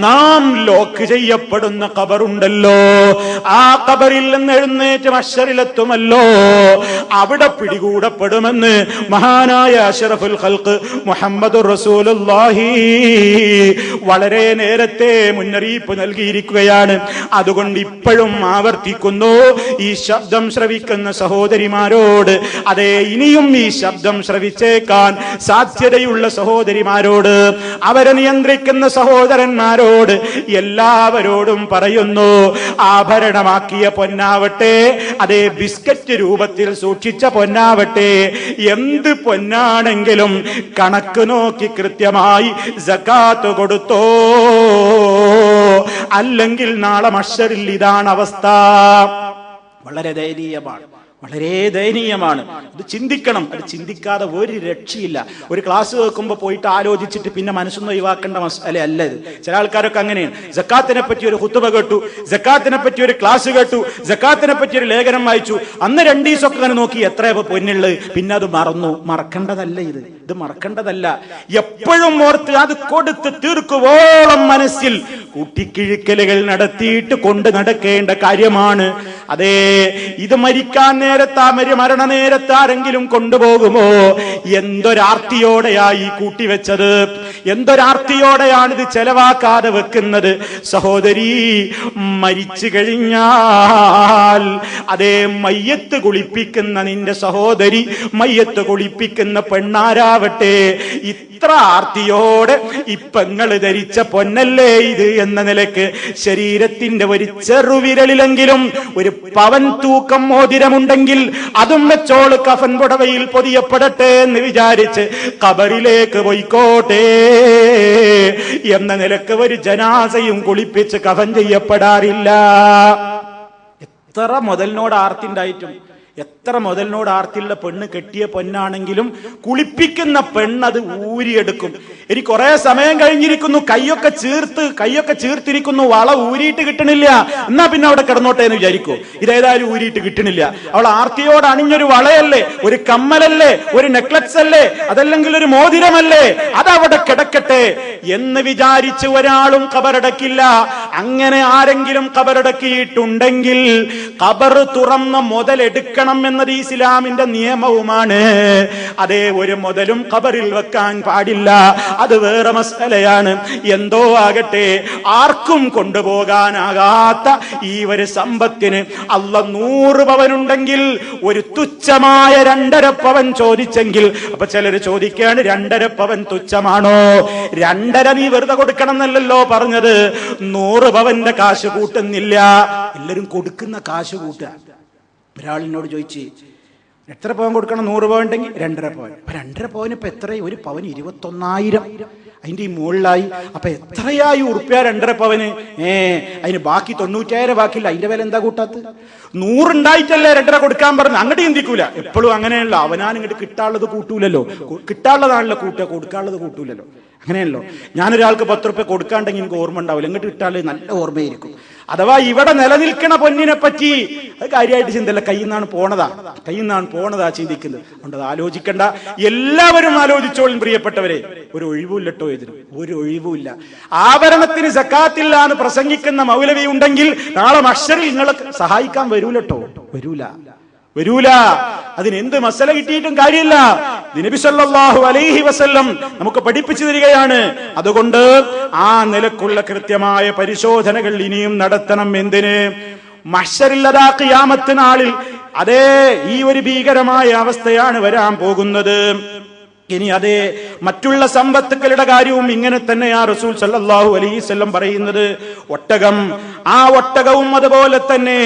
നാം ലോക്ക് ചെയ്യപ്പെടുന്ന ഖബറുണ്ടല്ലോ, ആ ഖബറിൽ നിന്ന് എഴുന്നേറ്റ് മഹ്ശറിലെത്തുമല്ലോ, അവിടെ പിടികൂടപ്പെടുമെന്ന് മഹാനായ അഷ്റഫുൽ ഖൽഖ് മുഹമ്മദുർ റസൂലുള്ളാഹി വളരെ നേരത്തെ മുന്നറിയിപ്പ് നൽകിയിരിക്കുകയാണ്. അതുകൊണ്ട് ഇപ്പോഴും ആവർത്തിക്കുന്നു, ഈ ശബ്ദം ശ്രവിക്കുന്ന സഹോദരിമാരോട്, അതെ ഇനിയും ഈ ശബ്ദം ശ്രവിച്ചേക്കാൻ സാധ്യതയുള്ള സഹോദരിമാരോട്, അവരെ നിയന്ത്രിക്കുന്ന സഹോദരന്മാരോട്, എല്ലാവരോടും പറയുന്നു, ആഭരണമാക്കിയ പൊന്നാവട്ടെ, അതേ ബിസ്ക്കറ്റ് രൂപത്തിൽ സൂക്ഷിച്ച പൊന്നാവട്ടെ, എന്ത് പൊന്നാണെങ്കിലും കണക്ക് നോക്കി കൃത്യമായി സകാത്ത് കൊടുത്തോ, അല്ലെങ്കിൽ നാളെ മഹ്ശറിൽ ഇതാണ് അവസ്ഥ. വളരെ ദയനീയമാണ്, വളരെ ദയനീയമാണ്. ഇത് ചിന്തിക്കണം. അത് ചിന്തിക്കാതെ ഒരു രക്ഷയില്ല. ഒരു ക്ലാസ് കേൾക്കുമ്പോൾ പോയിട്ട് ആലോചിച്ചിട്ട് പിന്നെ മനസ്സൊന്നും ഒഴിവാക്കേണ്ട മസല അല്ല ഇത്. ചില ആൾക്കാരൊക്കെ അങ്ങനെയാണ്. സക്കാത്തിനെ പറ്റി ഒരു ഖുതുബ കേട്ടു, സക്കാത്തിനെ പറ്റി ഒരു ക്ലാസ് കേട്ടു, സക്കാത്തിനെ പറ്റി ഒരു ലേഖനം വായിച്ചു, അന്ന് 2 ദിവസമൊക്കെ അങ്ങനെ നോക്കി എത്ര പൊന്നുള്ളത്, പിന്നെ അത് മറന്നു. മറക്കേണ്ടതല്ല ഇത് മറക്കേണ്ടതല്ല. എപ്പോഴും ഓർത്ത് അത് കൊടുത്ത് തീർക്കുവോളം മനസ്സിൽ കൂട്ടിക്കിഴിക്കലുകൾ നടത്തിയിട്ട് കൊണ്ട് നടക്കേണ്ട കാര്യമാണ്. അതേ, ഇത് മരിക്കാൻ നേരത്താ മരണനേരത്ത് ആരെങ്കിലും കൊണ്ടുപോകുമോ, എന്തൊരാർത്തിയോടെയായി കൂട്ടിവെച്ചത്, എന്തൊരാർത്തിയോടെയാണ് ഇത് ചെലവാക്കാതെ വെക്കുന്നത്. സഹോദരി, മരിച്ചു കഴിഞ്ഞാൽ അതേ മയ്യത്ത് കുളിപ്പിക്കുന്ന നിന്റെ സഹോദരി, മയ്യത്ത് കുളിപ്പിക്കുന്ന പെണ്ണാരാവട്ടെ, ഇത്ര ആർത്തിയോടെ ഇപ്പങ്ങള് ധരിച്ച പൊന്നല്ലേ ഇത് എന്ന നിലക്ക് ശരീരത്തിന്റെ ഒരു ചെറുവിരലിലെങ്കിലും ഒരു പവൻ തൂക്കം മോതിരമുണ്ടെങ്കിൽ അതും വെച്ചോള് കഫൻ പുടവയിൽ പൊതിയപ്പെടട്ടെ എന്ന് വിചാരിച്ച് ഖബറിലേക്ക് പോയിക്കോട്ടെ എന്ന നിലക്ക് ഒരു ജനാസയും കുളിപ്പിച്ച് കഫൻ ചെയ്യപ്പെടാറില്ല. എത്ര മുതലിനോട് ആർത്തിണ്ടായിട്ടും, എത്ര മുതലിനോട് ആർത്തിയുള്ള പെണ്ണ് കെട്ടിയ പൊന്നാണെങ്കിലും കുളിപ്പിക്കുന്ന പെണ്ണത് ഊരിയെടുക്കും. ഇനി കുറെ സമയം കഴിഞ്ഞിരിക്കുന്നു, കൈയൊക്കെ ചീർത്തിരിക്കുന്നു, വള ഊരിയിട്ട് കിട്ടണില്ല, എന്നാ പിന്നെ അവിടെ കിടന്നോട്ടെ എന്ന് വിചാരിക്കൂ. ഇതേതായാലും ഊരിയിട്ട് കിട്ടണില്ല. അവൾ ആർത്തിയോട് അണിഞ്ഞൊരു വളയല്ലേ, ഒരു കമ്മലല്ലേ, ഒരു നെക്ലസ് അല്ലേ, അതല്ലെങ്കിൽ ഒരു മോതിരമല്ലേ, അതവിടെ കിടക്കട്ടെ എന്ന് വിചാരിച്ച് ഒരാളും ഖബറടക്കില്ല. അങ്ങനെ ആരെങ്കിലും ഖബറടക്കിയിട്ടുണ്ടെങ്കിൽ ഖബർ തുറന്ന മുതലെടുക്കണം എന്നത് ഇസ്ലാമിന്റെ നിയമവുമാണ്. അതേ, ഒരു മുതലും ഖബറിൽ വെക്കാൻ പാടില്ല, അത് വേറെ മസലയാണ്. എന്തോ ആകട്ടെ, ആർക്കും കൊണ്ടുപോകാനാകാത്ത ഈ ഒരു സമ്പത്തിന് അല്ലാഹ് 100 പവനുണ്ടെങ്കിൽ ഒരു തുച്ഛമായ 2.5 പവൻ ചോദിച്ചെങ്കിൽ, അപ്പൊ ചിലര് ചോദിക്കുകയാണ്, 2.5 പവൻ തുച്ഛമാണോ? 2.5 നീ വെറുതെ കൊടുക്കണം എന്നല്ലല്ലോ പറഞ്ഞത്. 100 പവന്റെ കാശ് കൂട്ടുന്നില്ല, എല്ലാരും കൊടുക്കുന്ന കാശ് കൂട്ടുക. ഒരാളിനോട് ചോദിച്ച് എത്ര പവൻ കൊടുക്കണം? 100 പവൻ ഉണ്ടെങ്കിൽ 2.5 പവൻ. അപ്പൊ 2.5 പവന് ഇപ്പൊ എത്രയായി? ഒരു പവന് 21,000, അതിന്റെ ഈ മുകളിലായി. അപ്പൊ എത്രയായി ഉറുപ്പ്യ 2.5 പവന്? അതിന് ബാക്കി 90,000 ബാക്കിയില്ല. അതിന്റെ വില എന്താ കൂട്ടാത്ത? 100 ഉണ്ടായിട്ടല്ലേ 2.5 കൊടുക്കാൻ പറഞ്ഞു. അങ്ങോട്ട് ചിന്തിക്കൂല. എപ്പോഴും അങ്ങനെയല്ല, അവനാൻ ഇങ്ങോട്ട് കിട്ടാനുള്ളത് കൂട്ടൂലല്ലോ. കിട്ടാനുള്ളതാണല്ലോ കൂട്ടുക, കൊടുക്കാനുള്ളത് കൂട്ടൂലല്ലോ. അങ്ങനെയല്ലോ. ഞാനൊരാൾക്ക് 10 റുപ്യ കൊടുക്കാണ്ടെങ്കിൽ എനിക്ക് ഓർമ്മ ഉണ്ടാവില്ല, ഇങ്ങോട്ട് കിട്ടാൽ നല്ല ഓർമ്മയായിരിക്കും. അഥവാ ഇവിടെ നിലനിൽക്കണ പൊന്നിനെ പറ്റി അത് കാര്യമായിട്ട് ചിന്തല്ല, കയ്യിൽ നിന്നാണ് പോണതാ ചിന്തിക്കുന്നത്. അതുകൊണ്ട് അത് ആലോചിക്കണ്ട. എല്ലാവരും ആലോചിച്ചോളും പ്രിയപ്പെട്ടവരെ. ഒരു ഒഴിവുമില്ലട്ടോ ഇതിന്, ഒരു ഒഴിവുമില്ല. ആഭരണത്തിന് സക്കാത്തില്ല എന്ന് പ്രസംഗിക്കുന്ന മൗലവി ഉണ്ടെങ്കിൽ നാളെ മഹ്ശറിൽ നിങ്ങളെ സഹായിക്കാൻ വരൂലട്ടോ, വരൂല. അതിനെന്ത് മസല കിട്ടിയിട്ടും കാര്യമില്ല. നബി സല്ലല്ലാഹു അലൈഹി വസല്ലം നമുക്ക് പഠിപ്പിച്ചു തരികയാണ്. അതുകൊണ്ട് ആ നിലക്കുള്ള കൃത്യമായ പരിശോധനകൾ ഇനിയും നടത്തണം. എന്തിന്? മഹ്ശറിൽ അതാ ഖിയാമത്ത് നാളിൽ അതേ ഈ ഒരു ഭീകരമായ അവസ്ഥയാണ് വരാൻ പോകുന്നത്. ഇനി അതേ മറ്റുള്ള സമ്പത്തുക്കളുടെ കാര്യവും ഇങ്ങനെ തന്നെയാ റസൂൽ സല്ലല്ലാഹു അലൈഹി വസല്ലം പറയുന്നത്. ഒട്ടകം, ആ ഒട്ടകവും അതുപോലെ തന്നെ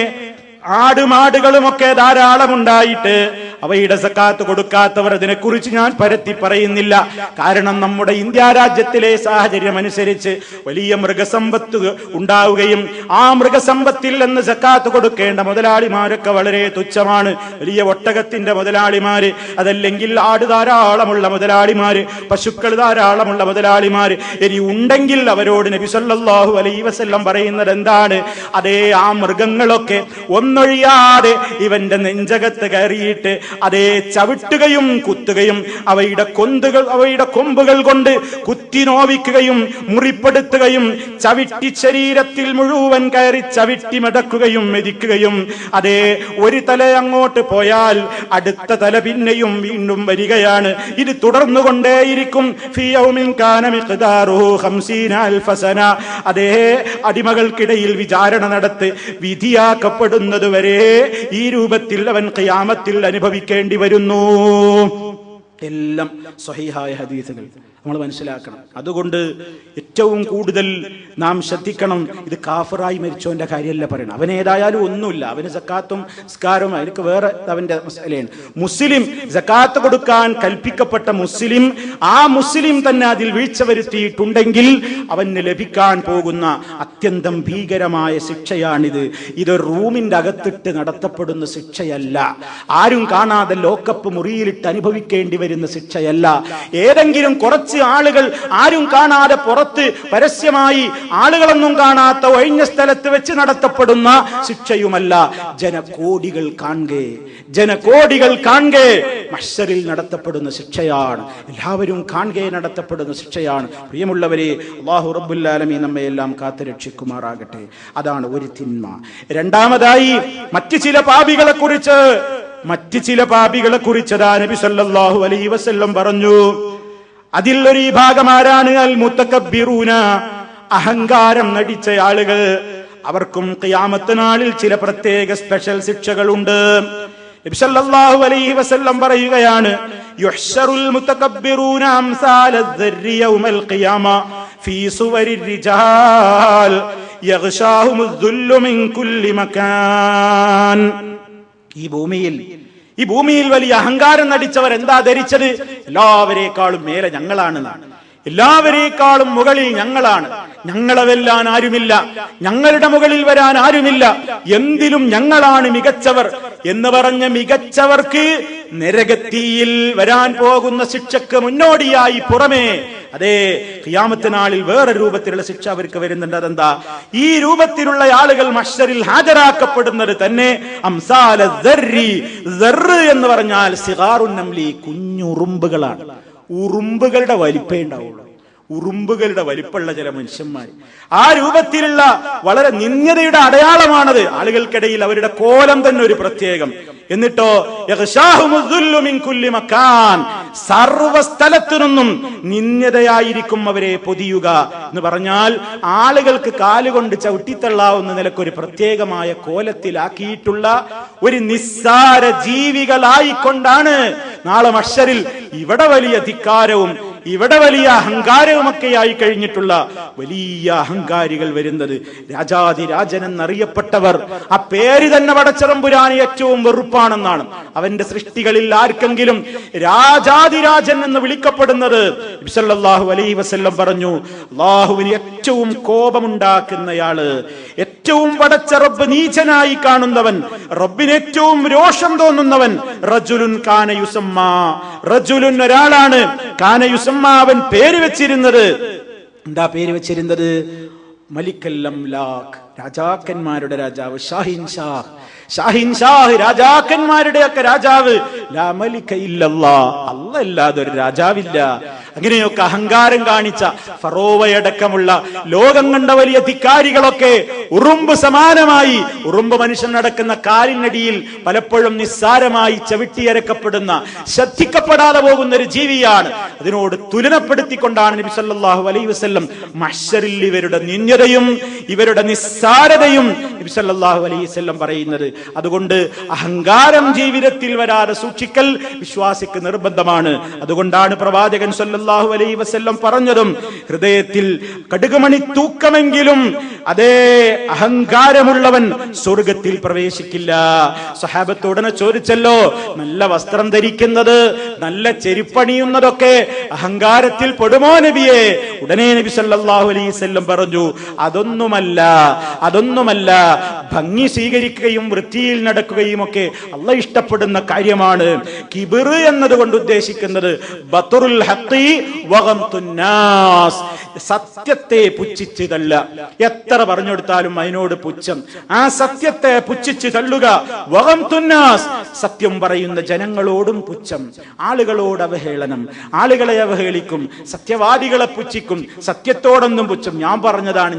ആടുമാടുകളുമൊക്കെ ധാരാളം ഉണ്ടായിട്ട് അവയുടെ സക്കാത്ത് കൊടുക്കാത്തവർ, അതിനെക്കുറിച്ച് ഞാൻ പരത്തി പറയുന്നില്ല. കാരണം നമ്മുടെ ഇന്ത്യ രാജ്യത്തിലെ സാഹചര്യം അനുസരിച്ച് വലിയ മൃഗസമ്പത്ത് ഉണ്ടാവുകയും ആ മൃഗസമ്പത്തിൽ നിന്ന് സക്കാത്ത് കൊടുക്കേണ്ട മുതലാളിമാരൊക്കെ വളരെ തുച്ഛമാണ്. വലിയ ഒട്ടകത്തിന്റെ മുതലാളിമാര്, അതല്ലെങ്കിൽ ആട് ധാരാളമുള്ള മുതലാളിമാര്, പശുക്കൾ ധാരാളമുള്ള മുതലാളിമാര് ഇനി ഉണ്ടെങ്കിൽ അവരോട് നബി സല്ലല്ലാഹു അലൈഹി വസല്ലം പറയുന്നത് എന്താണ്? അതേ, ആ മൃഗങ്ങളൊക്കെ ഒന്നൊഴിയാതെ ഇവന്റെ നെഞ്ചകത്ത് കയറിയിട്ട് അതേ ചവിട്ടുകയും കുത്തുകയും അവയുടെ കൊമ്പുകൾ കൊണ്ട് കുത്തി നോവിക്കുകയും മുറിപ്പെടുത്തുകയും ചവിട്ടി ശരീരത്തിൽ മുഴുവൻ കയറി ചവിട്ടി മടക്കുകയും മെതിക്കുകയും അതേ ഒരു തല അങ്ങോട്ട് പോയാൽ അടുത്ത തല പിന്നെയും വീണ്ടും വരികയാണ്. ഇത് തുടർന്നുകൊണ്ടേയിരിക്കും. അതേ അടിമകൾക്കിടയിൽ വിചാരണ നടത്തി വിധിയാക്കപ്പെടുന്നതുവരെ ഈ രൂപത്തിൽ അവൻ ഖിയാമത്തിൽ അനുഭവിക്കേണ്ടി വരുന്നു. എല്ലാം സ്വഹീഹായ ഹദീസുകൾ നമ്മൾ മനസ്സിലാക്കണം. അതുകൊണ്ട് ഏറ്റവും കൂടുതൽ നാം ശ്രദ്ധിക്കണം. ഇത് കാഫിറായി മരിച്ചവന്റെ കാര്യമല്ല പറയണം. അവനേതായാലും ഒന്നുമില്ല, അവന് സക്കാത്തും സ്കാരവും അതിനൊക്കെ വേറെ അവന്റെ മസലയാണ്. മുസ്ലിം സക്കാത്ത് കൊടുക്കാൻ കൽപ്പിക്കപ്പെട്ട മുസ്ലിം, ആ മുസ്ലിം തന്നെ അതിൽ വീഴ്ച വരുത്തിയിട്ടുണ്ടെങ്കിൽ അവന് ലഭിക്കാൻ പോകുന്ന അത്യന്തം ഭീകരമായ ശിക്ഷയാണിത്. ഇത് റൂമിന്റെ അകത്തിട്ട് നടത്തപ്പെടുന്ന ശിക്ഷയല്ല, ആരും കാണാതെ ലോക്കപ്പ് മുറിയിലിട്ട് അനുഭവിക്കേണ്ടി വരുന്ന ശിക്ഷയല്ല, ഏതെങ്കിലും കുറച്ച് ആളുകൾ ആരും കാണാതെ പുറത്ത് പരസ്യമായി ആളുകളൊന്നും കാണാത്ത ഒഴിഞ്ഞ സ്ഥലത്ത് വെച്ച് നടത്തപ്പെടുന്ന ശിക്ഷയുമല്ല. ജനകോടികൾ കാണേ മഹ്ശറിൽ നടത്തപ്പെടുന്ന ശിക്ഷയാണ്. എല്ലാവരും കാണേ നടത്തപ്പെടുന്ന ശിക്ഷയാണ്. പ്രിയമുള്ളവരെ, അല്ലാഹു റബ്ബുൽ ആലമീൻ നമ്മയെല്ലാം കാത്തുരക്ഷിക്കുമാറാകട്ടെ. അതാണ് ഒരു തിന്മ. രണ്ടാമതായി മറ്റു ചില പാപികളെ കുറിച്ച് നബി സല്ലല്ലാഹു അലൈഹി വസല്ലം പറഞ്ഞു. അതിൽ ഒരു വിഭാഗം ആരാണ്? അൽ മുതകബ്ബിറൂന, അഹങ്കാരം നടിച്ച ആളുകൾ. അവർക്കും ഖിയാമത്ത് നാളിൽ ചില പ്രത്യേക സ്പെഷ്യൽ ശിക്ഷകളുണ്ട്. നബി സല്ലല്ലാഹു അലൈഹി വസല്ലം പറയുകയാണ്, യുഹ്ശറുൽ മുതകബ്ബിറൂന അംസാലൽ ദർരി യൗമൽ ഖിയാമ ഫീ സുവരിർ റിജാൽ യഗ്ശാഹുമുൽ ദുല്ലു മിൻ കുല്ലി മകാൻ. ഈ ഭൂമിയിൽ വലിയ അഹങ്കാരം നടിച്ചവർ എന്താ ധരിച്ചത്? എല്ലാവരേക്കാളും മേലെ ഞങ്ങളാണെന്നാണ്, എല്ലാവരേക്കാളും മുകളിൽ ഞങ്ങളാണ്, ഞങ്ങളെ വെല്ലാൻ ആരുമില്ല, ഞങ്ങളുടെ മുകളിൽ വരാൻ ആരുമില്ല, എന്തിലും ഞങ്ങളാണ് മികച്ചവർ എന്ന് പറഞ്ഞ മികച്ചവർക്ക് നരകത്തിയിൽ വരാൻ പോകുന്ന ശിക്ഷക്ക് മുന്നോടിയായി പുറമേ അതേ ഖിയാമത്ത് നാളിൽ വേറെ രൂപത്തിലുള്ള ശിക്ഷ അവർക്ക് വരുന്നുണ്ട്. അതെന്താ? ഈ രൂപത്തിലുള്ള ആളുകൾ മഹ്ശറിൽ ഹാജരാക്കപ്പെടുന്നത് തന്നെ അംസാല ദർരി. ദർറ് എന്ന് പറഞ്ഞാൽ സിഗാറുൻ നംലി, കുഞ്ഞുറുമ്പുകളാണ്. ഉറുമ്പുകളുടെ വലിപ്പേ ഉണ്ടാവുള്ളൂ, ഉറുമ്പുകളുടെ വലിപ്പമുള്ള ചില മനുഷ്യന്മാർ. ആ രൂപത്തിലുള്ള വളരെ നിന്ദ്യതയുടെ അടയാളമാണത്. ആളുകൾക്കിടയിൽ അവരുടെ കോലം തന്നെ ഒരു പ്രത്യേകം. എന്നിട്ടോ സർവസ്ഥലത്തു നിന്നും നിന്ദ്യതയായിരിക്കും അവരെ പൊതിയുക എന്ന് പറഞ്ഞാൽ ആളുകൾക്ക് കാലുകൊണ്ട് ചവിട്ടിത്തള്ളാവുന്ന നിലക്കൊരു പ്രത്യേകമായ കോലത്തിലാക്കിയിട്ടുള്ള ഒരു നിസ്സാര ജീവികളായിക്കൊണ്ടാണ് നാളെ മഹ്ശറിൽ ഇവിടെ വലിയ ധിക്കാരവും ഇവിടെ വലിയ അഹങ്കാരവുമൊക്കെയായി കഴിഞ്ഞിട്ടുള്ള വലിയ അഹങ്കാരികൾ വരുന്നത്. രാജാതിരാജൻ എന്നറിയപ്പെട്ടവർ, ആ പേര് തന്നെ പടച്ചതമ്പുരാന് ഏറ്റവും വെറുപ്പാണെന്നാണ്. അവന്റെ സൃഷ്ടികളിൽ ആർക്കെങ്കിലും രാജാതിരാജൻ എന്ന് വിളിക്കപ്പെടുന്നത്, നബി സല്ലല്ലാഹു അലൈഹി വസല്ലം പറഞ്ഞു, അല്ലാഹുവിന് ഏറ്റവും കോപമുണ്ടാക്കുന്നയാള്, ഏറ്റവും പടച്ച റബ്ബ് നീചനായി കാണുന്നവൻ, റബ്ബിന് ഏറ്റവും രോഷം തോന്നുന്നവൻ റജുലുൻ കാന യുസമ്മാ, റജുലുൻ ഒരാളാണ്, കാന യുസമ്മാ അവൻ പേര് വെച്ചിരുന്നത്. എന്താ പേര് വെച്ചിരുന്നത്? മലിക്കൽ അംലാഖ്, രാജാക്കന്മാരുടെ രാജാവ്, ഷാഹിൻ ഷാഹ്, ഷാഹിൻ ഷാഹ്, രാജാക്കന്മാരുടെ ഒക്കെ രാജാവ്. ലാ മലിക ഇല്ലല്ലാഹ്, അല്ലാഹ് അല്ലാതെ ഒരു രാജാവില്ല. അങ്ങനെയൊക്കെ അഹങ്കാരം കാണിച്ച ഫറോവയടക്കമുള്ള ലോകം കണ്ട വലിയ ധിക്കാരികളൊക്കെ ഉറുമ്പ് സമാനമായി, ഉറുമ്പ് മനുഷ്യൻ നടക്കുന്ന കാലിനടിയിൽ പലപ്പോഴും നിസ്സാരമായി ചവിട്ടിയരക്കപ്പെടുന്ന, ശ്രദ്ധിക്കപ്പെടാതെ പോകുന്ന ഒരു ജീവിയാണ്. അതിനോട് തുലനപ്പെടുത്തിക്കൊണ്ടാണ് നബി സല്ലല്ലാഹു അലൈഹി വസല്ലം മഹ്ശറിൽ ഇവരുടെ നിന്ദ്യതയും ഇവരുടെ നിസ്സാരതയും നബി സല്ലല്ലാഹു അലൈഹി വസല്ലം പറയുന്നത്. അതുകൊണ്ട് അഹങ്കാരം ജീവിതത്തിൽ വരാതെ സൂക്ഷിക്കൽ വിശ്വാസിക്ക് നിർബന്ധമാണ്. അതുകൊണ്ടാണ് പ്രവാചകൻ സല്ലല്ലാഹു അലൈഹി വസല്ലം പറഞ്ഞതും, ഹൃദയത്തിൽ കടുകുമണി തൂക്കമെങ്കിലും അതേ അഹങ്കാരമുള്ളവൻ സ്വർഗത്തിൽ പ്രവേശിക്കില്ല. സ്വഹാബത്തോടനെ ചോദിച്ചല്ലോ, നല്ല വസ്ത്രം ധരിക്കുന്നത്, നല്ല ചെരുപ്പണിയുന്നതൊക്കെ അഹങ്കാരത്തിൽ പെടുമോ നബിയെ? ഉടനെ നബി സല്ലല്ലാഹു അലൈഹി വസല്ലം പറഞ്ഞു, അതൊന്നുമല്ല, അതൊന്നുമല്ല. ഭംഗി സ്വീകരിക്കുകയും വൃത്തിയിൽ നടക്കുകയും ഒക്കെ അല്ലാഹ് ഇഷ്ടപ്പെടുന്ന കാര്യമാണ്. കിബിർ എന്നതുകൊണ്ട് ഉദ്ദേശിക്കുന്നത് ബത്റുൽ ഹഖി വഗംതുൻ നാസ്, സത്യത്തെ പുച്ഛിച്ച് തള്ളുക. എത്ര പറഞ്ഞു കൊടുത്താലും കേട്ടാലും അതിനോട് പുച്ഛം, ആ സത്യത്തെ പുച്ഛിച്ച് തള്ളുക. വഗംതുന്നാസ്, സത്യം പറയുന്ന ജനങ്ങളോടും പുച്ഛം, ആളുകളോട് അവഹേളനം, ആളുകളെ അവഹേളിക്കും, സത്യവാദികളെ പുച്ഛിക്കും, സത്യത്തോടൊന്നും പുച്ഛം. ഞാൻ പറഞ്ഞതാണ്,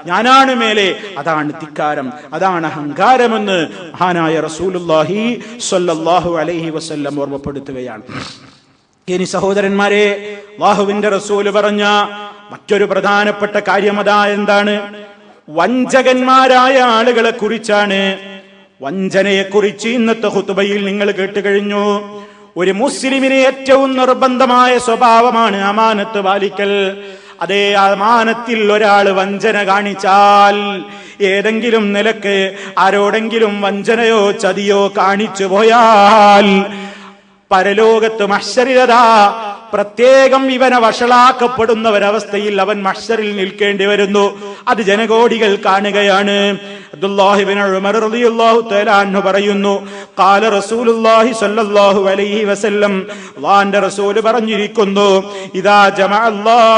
ഞാനാണ് മേലെ. അതാണ് ധിക്കാരം, അതാണ് അഹങ്കാരമെന്ന് മഹാനായ റസൂലുള്ളാഹി സ്വല്ലല്ലാഹു അലൈഹി വസല്ലം ഓർമ്മപ്പെടുത്തുകയാണ്. ഇനി സഹോദരന്മാരെ, അല്ലാഹുവിന്റെ റസൂല് പറഞ്ഞ മറ്റൊരു പ്രധാനപ്പെട്ട കാര്യം എന്താണ്? വഞ്ചകന്മാരായ ആളുകളെ കുറിച്ചാണ്. വഞ്ചനയെ കുറിച്ച് ഇന്നത്തെ ഖുതുബയിൽ നിങ്ങൾ കേട്ടു കഴിഞ്ഞു. ഒരു മുസ്ലിമിന് ഏറ്റവും നിർബന്ധമായ സ്വഭാവമാണ് അമാനത്ത് പാലിക്കൽ. അതേ അമാനത്തിൽ ഒരാൾ വഞ്ചന കാണിച്ചാൽ, ഏതെങ്കിലും നിലക്ക് ആരോടെങ്കിലും വഞ്ചനയോ ചതിയോ കാണിച്ചു പോയാൽ, പരലോകത്ത് മഹ്ശറിലതാ പ്രത്യേകം ഇവനെ വഷളാക്കപ്പെടുന്ന ഒരവസ്ഥയിൽ അവൻ മഹ്ശറിൽ നിൽക്കേണ്ടി വരുന്നു. അത് ജനകോടികൾ കാണുകയാണ്. അബ്ദുല്ലാഹി ഇബ്നു ഉമർ റളിയല്ലാഹു തആല അൻഹു പറയുന്നു, ഖാല റസൂലുള്ളാഹി സ്വല്ലല്ലാഹു അലൈഹി വസല്ലം, അല്ലാഹുവിന്റെ റസൂൽ പറഞ്ഞിരിക്കുന്നു, ഇദാ ജമഅ അല്ലാഹു